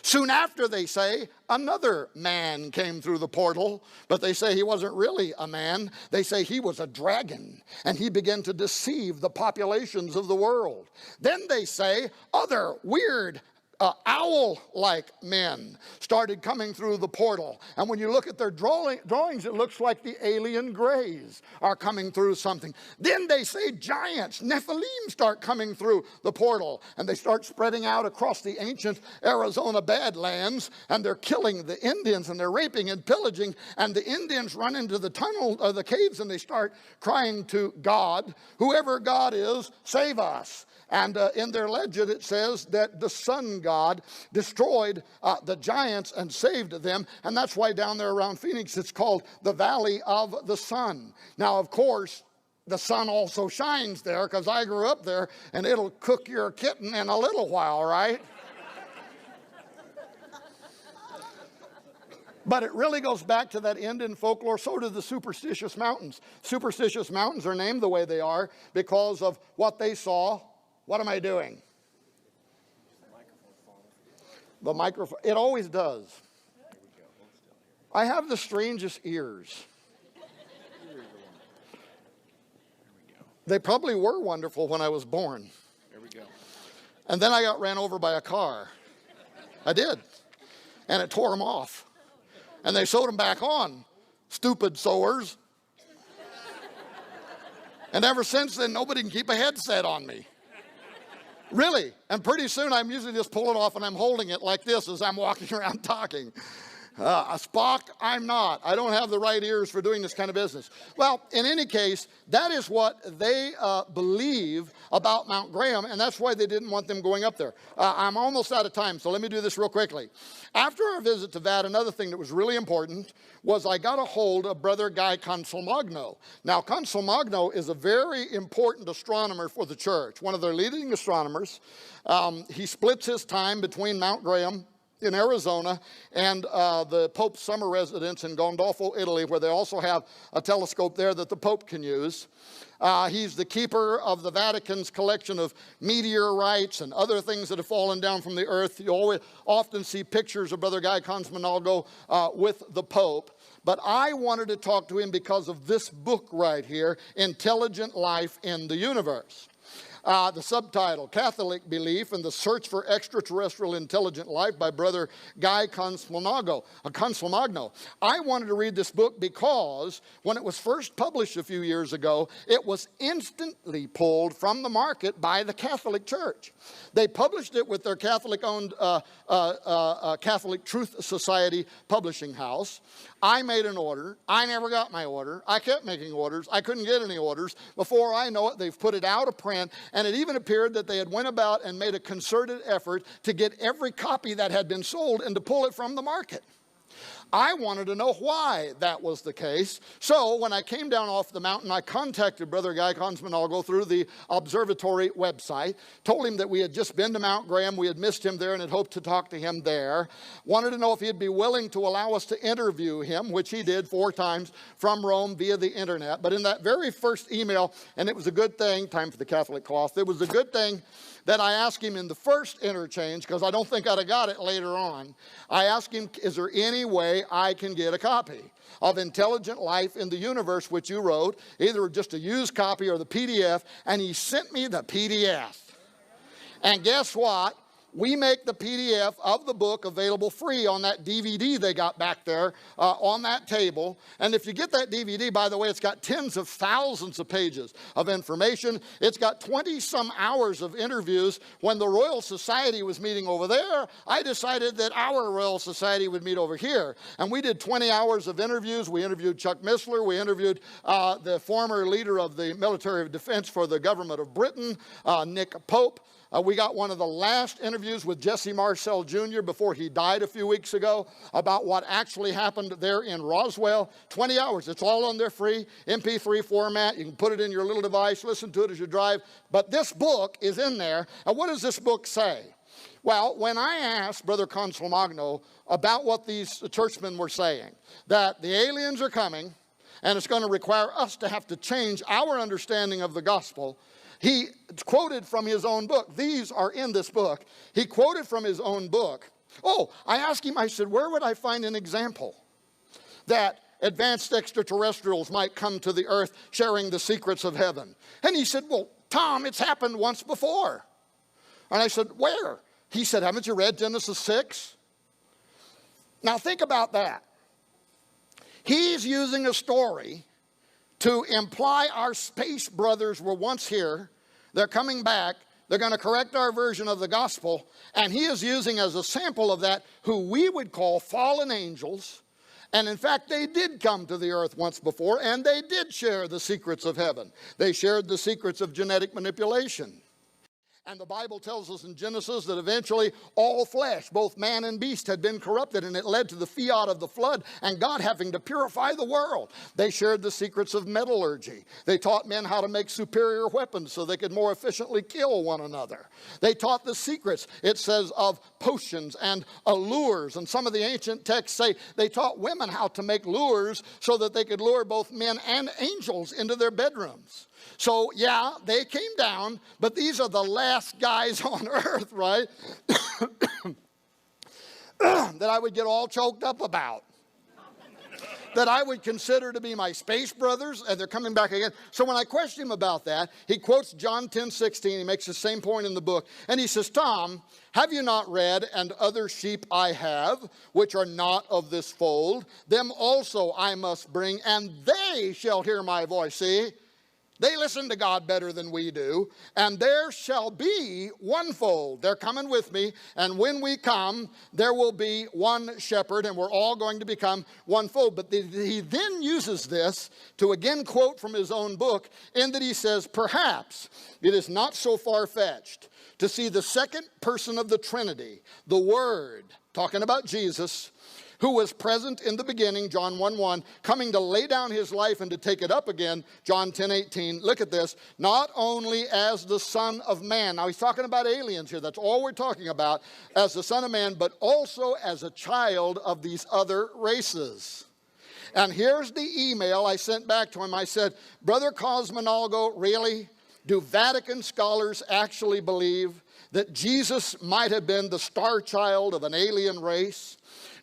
Soon after, they say, another man came through the portal, but they say he wasn't really a man. They say he was a dragon, and he began to deceive the populations of the world. Then they say other weird owl-like men started coming through the portal. And when you look at their drawings, it looks like the alien grays are coming through something. Then they say giants, Nephilim, start coming through the portal. And they start spreading out across the ancient Arizona Badlands. And they're killing the Indians, and they're raping and pillaging. And the Indians run into the tunnel or the caves, and they start crying to God, whoever God is, save us. And in their legend, it says that the sun god destroyed the giants and saved them. And that's why down there around Phoenix, it's called the Valley of the Sun. Now, of course, the sun also shines there, because I grew up there, and it'll cook your kitten in a little while, right? But it really goes back to that Indian folklore. So do the superstitious mountains. Superstitious mountains are named the way they are because of what they saw. What am I doing? The microphone. It always does. I have the strangest ears. They probably were wonderful when I was born. There we go. And then I got ran over by a car. I did. And it tore them off. And they sewed them back on. Stupid sewers. And ever since then, nobody can keep a headset on me. Really. And pretty soon, I'm usually just pulling off, and I'm holding it like this as I'm walking around talking. A Spock, I'm not. I don't have the right ears for doing this kind of business. Well, in any case, that is what they believe about Mount Graham, and that's why they didn't want them going up there. I'm almost out of time, so let me do this real quickly. After our visit to Vat, another thing that was really important was I got a hold of Brother Guy Consolmagno. Now, Consolmagno is a very important astronomer for the church, one of their leading astronomers. He splits his time between Mount Graham in Arizona and the Pope's summer residence in Gandolfo, Italy, where they also have a telescope there that the Pope can use. He's the keeper of the Vatican's collection of meteorites and other things that have fallen down from the earth. You often see pictures of Brother Guy Consolmagno with the Pope. But I wanted to talk to him because of this book right here, Intelligent Life in the Universe. The subtitle, Catholic Belief and the Search for Extraterrestrial Intelligent Life by Brother Guy Consolmagno. I wanted to read this book because when it was first published a few years ago, it was instantly pulled from the market by the Catholic Church. They published it with their Catholic-owned Catholic Truth Society publishing house. I made an order. I never got my order. I kept making orders. I couldn't get any orders. Before I know it, they've put it out of print, and it even appeared that they had went about and made a concerted effort to get every copy that had been sold and to pull it from the market. I wanted to know why that was the case. So when I came down off the mountain, I contacted Brother Guy Consolmagno through the observatory website, told him that we had just been to Mount Graham, we had missed him there and had hoped to talk to him there. Wanted to know if he'd be willing to allow us to interview him, which he did 4 times from Rome via the internet. But in that very first email, and it was a good thing, time for the Catholic cloth, it was a good thing that I asked him in the first interchange, because I don't think I'd have got it later on. I asked him, is there any way I can get a copy of Intelligent Life in the Universe, which you wrote, either just a used copy or the PDF, and he sent me the PDF. And guess what? We make the PDF of the book available free on that DVD they got back there on that table. And if you get that DVD, by the way, it's got tens of thousands of pages of information. It's got 20-some hours of interviews. When the Royal Society was meeting over there, I decided that our Royal Society would meet over here. And we did 20 hours of interviews. We interviewed Chuck Missler. We interviewed the former leader of the military of defense for the government of Britain, Nick Pope. We got one of the last interviews with Jesse Marcel Jr. before he died a few weeks ago about what actually happened there in Roswell. 20 hours. It's all on their free MP3 format. You can put it in your little device, listen to it as you drive. But this book is in there. And what does this book say? Well, when I asked Brother Consolmagno about what these churchmen were saying, that the aliens are coming, and it's going to require us to have to change our understanding of the gospel, he quoted from his own book. These are in this book. He quoted from his own book. Oh, I asked him, I said, where would I find an example that advanced extraterrestrials might come to the earth sharing the secrets of heaven? And he said, well, Tom, it's happened once before. And I said, where? He said, haven't you read Genesis 6? Now think about that. He's using a story to imply our space brothers were once here. They're coming back. They're going to correct our version of the gospel. And he is using as a sample of that who we would call fallen angels. And in fact, they did come to the earth once before, and they did share the secrets of heaven. They shared the secrets of genetic manipulation. And the Bible tells us in Genesis that eventually all flesh, both man and beast, had been corrupted, and it led to the fiat of the flood and God having to purify the world. They shared the secrets of metallurgy. They taught men how to make superior weapons so they could more efficiently kill one another. They taught the secrets, it says, of potions and allures. And some of the ancient texts say they taught women how to make lures so that they could lure both men and angels into their bedrooms. So, yeah, they came down, but these are the last guys on earth, right, that I would get all choked up about, that I would consider to be my space brothers, and they're coming back again. So when I question him about that, he quotes John 10:16. He makes the same point in the book, and he says, Tom, have you not read, and other sheep I have, which are not of this fold? Them also I must bring, and they shall hear my voice. See? They listen to God better than we do. And there shall be one fold. They're coming with me. And when we come, there will be one shepherd. And we're all going to become one fold. But he then uses this to again quote from his own book, in that he says, perhaps it is not so far-fetched to see the second person of the Trinity, the Word, talking about Jesus, who was present in the beginning, John 1:1, coming to lay down his life and to take it up again, John 10:18. Look at this. Not only as the Son of Man. Now he's talking about aliens here. That's all we're talking about. As the Son of Man, but also as a child of these other races. And here's the email I sent back to him. I said, Brother Cosmonalgo, really? Do Vatican scholars actually believe that Jesus might have been the star child of an alien race?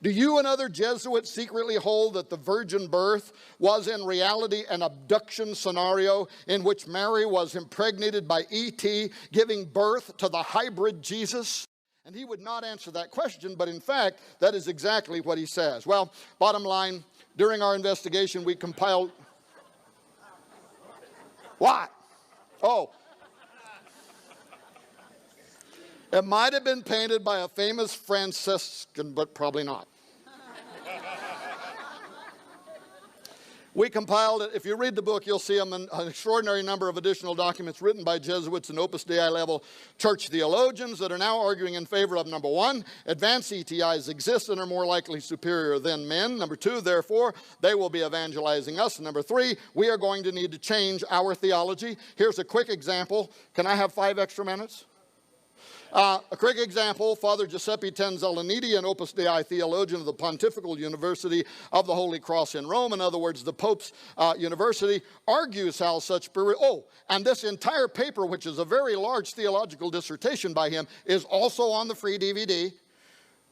Do you and other Jesuits secretly hold that the virgin birth was in reality an abduction scenario in which Mary was impregnated by E.T., giving birth to the hybrid Jesus? And he would not answer that question, but in fact, that is exactly what he says. Well, bottom line, during our investigation, we compiled... What? Oh. It might have been painted by a famous Franciscan, but probably not. We compiled it. If you read the book, you'll see an extraordinary number of additional documents written by Jesuits and Opus Dei level church theologians that are now arguing in favor of, number one, advanced ETIs exist and are more likely superior than men. Number two, therefore, they will be evangelizing us. And number three, we are going to need to change our theology. Here's a quick example. Can I have 5 extra minutes? A quick example, Father Giuseppe Tenzellaniti, an Opus Dei theologian of the Pontifical University of the Holy Cross in Rome, in other words, the Pope's university, argues how such and this entire paper, which is a very large theological dissertation by him, is also on the free DVD.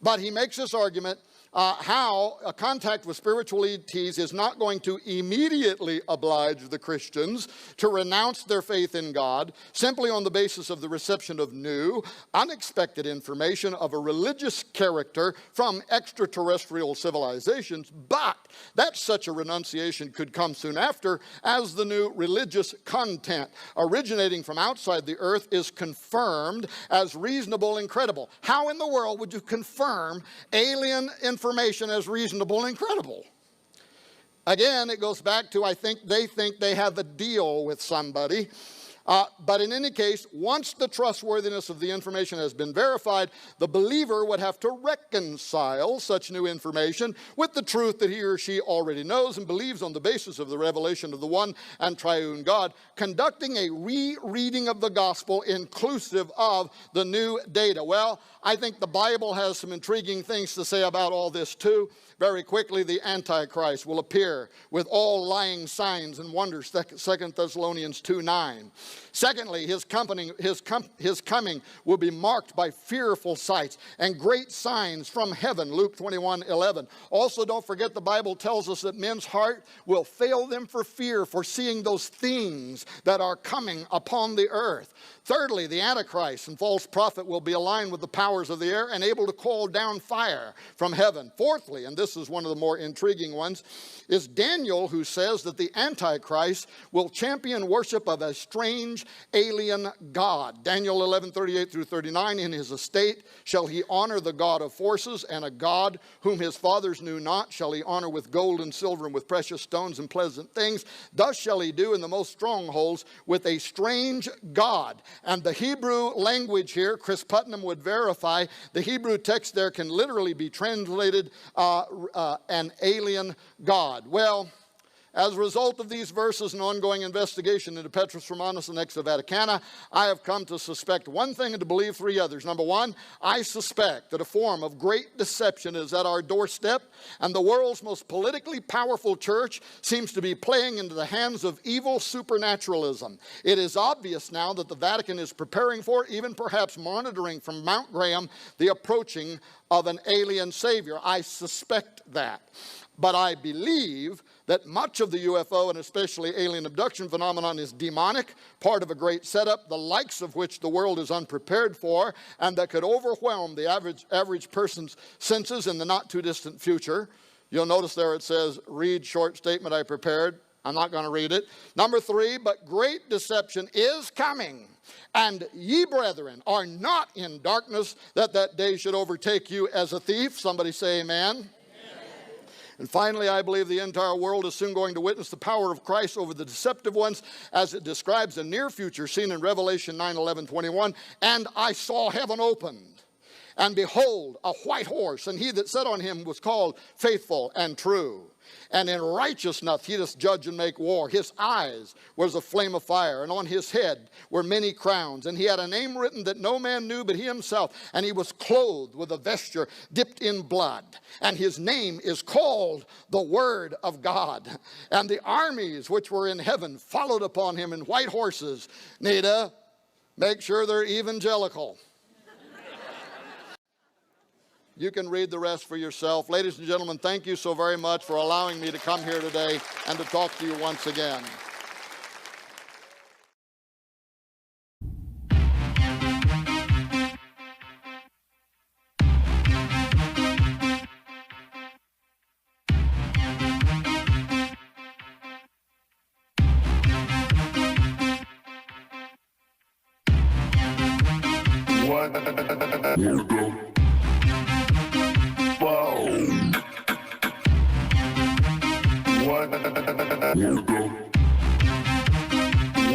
But he makes this argument how a contact with spiritual ETs is not going to immediately oblige the Christians to renounce their faith in God simply on the basis of the reception of new, unexpected information of a religious character from extraterrestrial civilizations, but that such a renunciation could come soon after as the new religious content originating from outside the earth is confirmed as reasonable and credible. How in the world would you confirm alien information as reasonable and credible? Again, it goes back to I think they have a deal with somebody. But in any case, once the trustworthiness of the information has been verified, the believer would have to reconcile such new information with the truth that he or she already knows and believes on the basis of the revelation of the one and triune God, conducting a rereading of the gospel inclusive of the new data. Well, I think the Bible has some intriguing things to say about all this too. Very quickly, the Antichrist will appear with all lying signs and wonders, 2 Thessalonians 2:9. Secondly, his coming will be marked by fearful sights and great signs from heaven, Luke 21:11. Also, don't forget the Bible tells us that men's heart will fail them for fear for seeing those things that are coming upon the earth. Thirdly, the Antichrist and false prophet will be aligned with the powers of the air and able to call down fire from heaven. Fourthly, and this is one of the more intriguing ones, is Daniel, who says that the Antichrist will champion worship of a strange alien god. Daniel 11:38 through 39, in his estate shall he honor the God of forces, and a God whom his fathers knew not shall he honor with gold and silver and with precious stones and pleasant things. Thus shall he do in the most strongholds with a strange god. And the Hebrew language here, Chris Putnam would verify, the Hebrew text there can literally be translated an alien god. Well, as a result of these verses and ongoing investigation into Petrus Romanus and Ex Vaticana, I have come to suspect one thing and to believe three others. Number one, I suspect that a form of great deception is at our doorstep, and the world's most politically powerful church seems to be playing into the hands of evil supernaturalism. It is obvious now that the Vatican is preparing for, even perhaps monitoring from Mount Graham, the approaching of an alien savior. I suspect that. But I believe that much of the UFO and especially alien abduction phenomenon is demonic, part of a great setup, the likes of which the world is unprepared for, and that could overwhelm the average person's senses in the not too distant future. You'll notice there it says, read short statement I prepared. I'm not going to read it. Number three, but great deception is coming. And ye brethren are not in darkness, that day should overtake you as a thief. Somebody say amen. And finally, I believe the entire world is soon going to witness the power of Christ over the deceptive ones, as it describes the near future seen in Revelation 9:11-21. And I saw heaven opened, and behold, a white horse, and he that sat on him was called Faithful and True. And in righteousness he doth judge and make war. His eyes was a flame of fire, and on his head were many crowns. And he had a name written that no man knew but he himself. And he was clothed with a vesture dipped in blood. And his name is called the Word of God. And the armies which were in heaven followed upon him in white horses. Nita, make sure they're evangelical. You can read the rest for yourself. Ladies and gentlemen, thank you so very much for allowing me to come here today and to talk to you once again.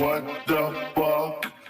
What the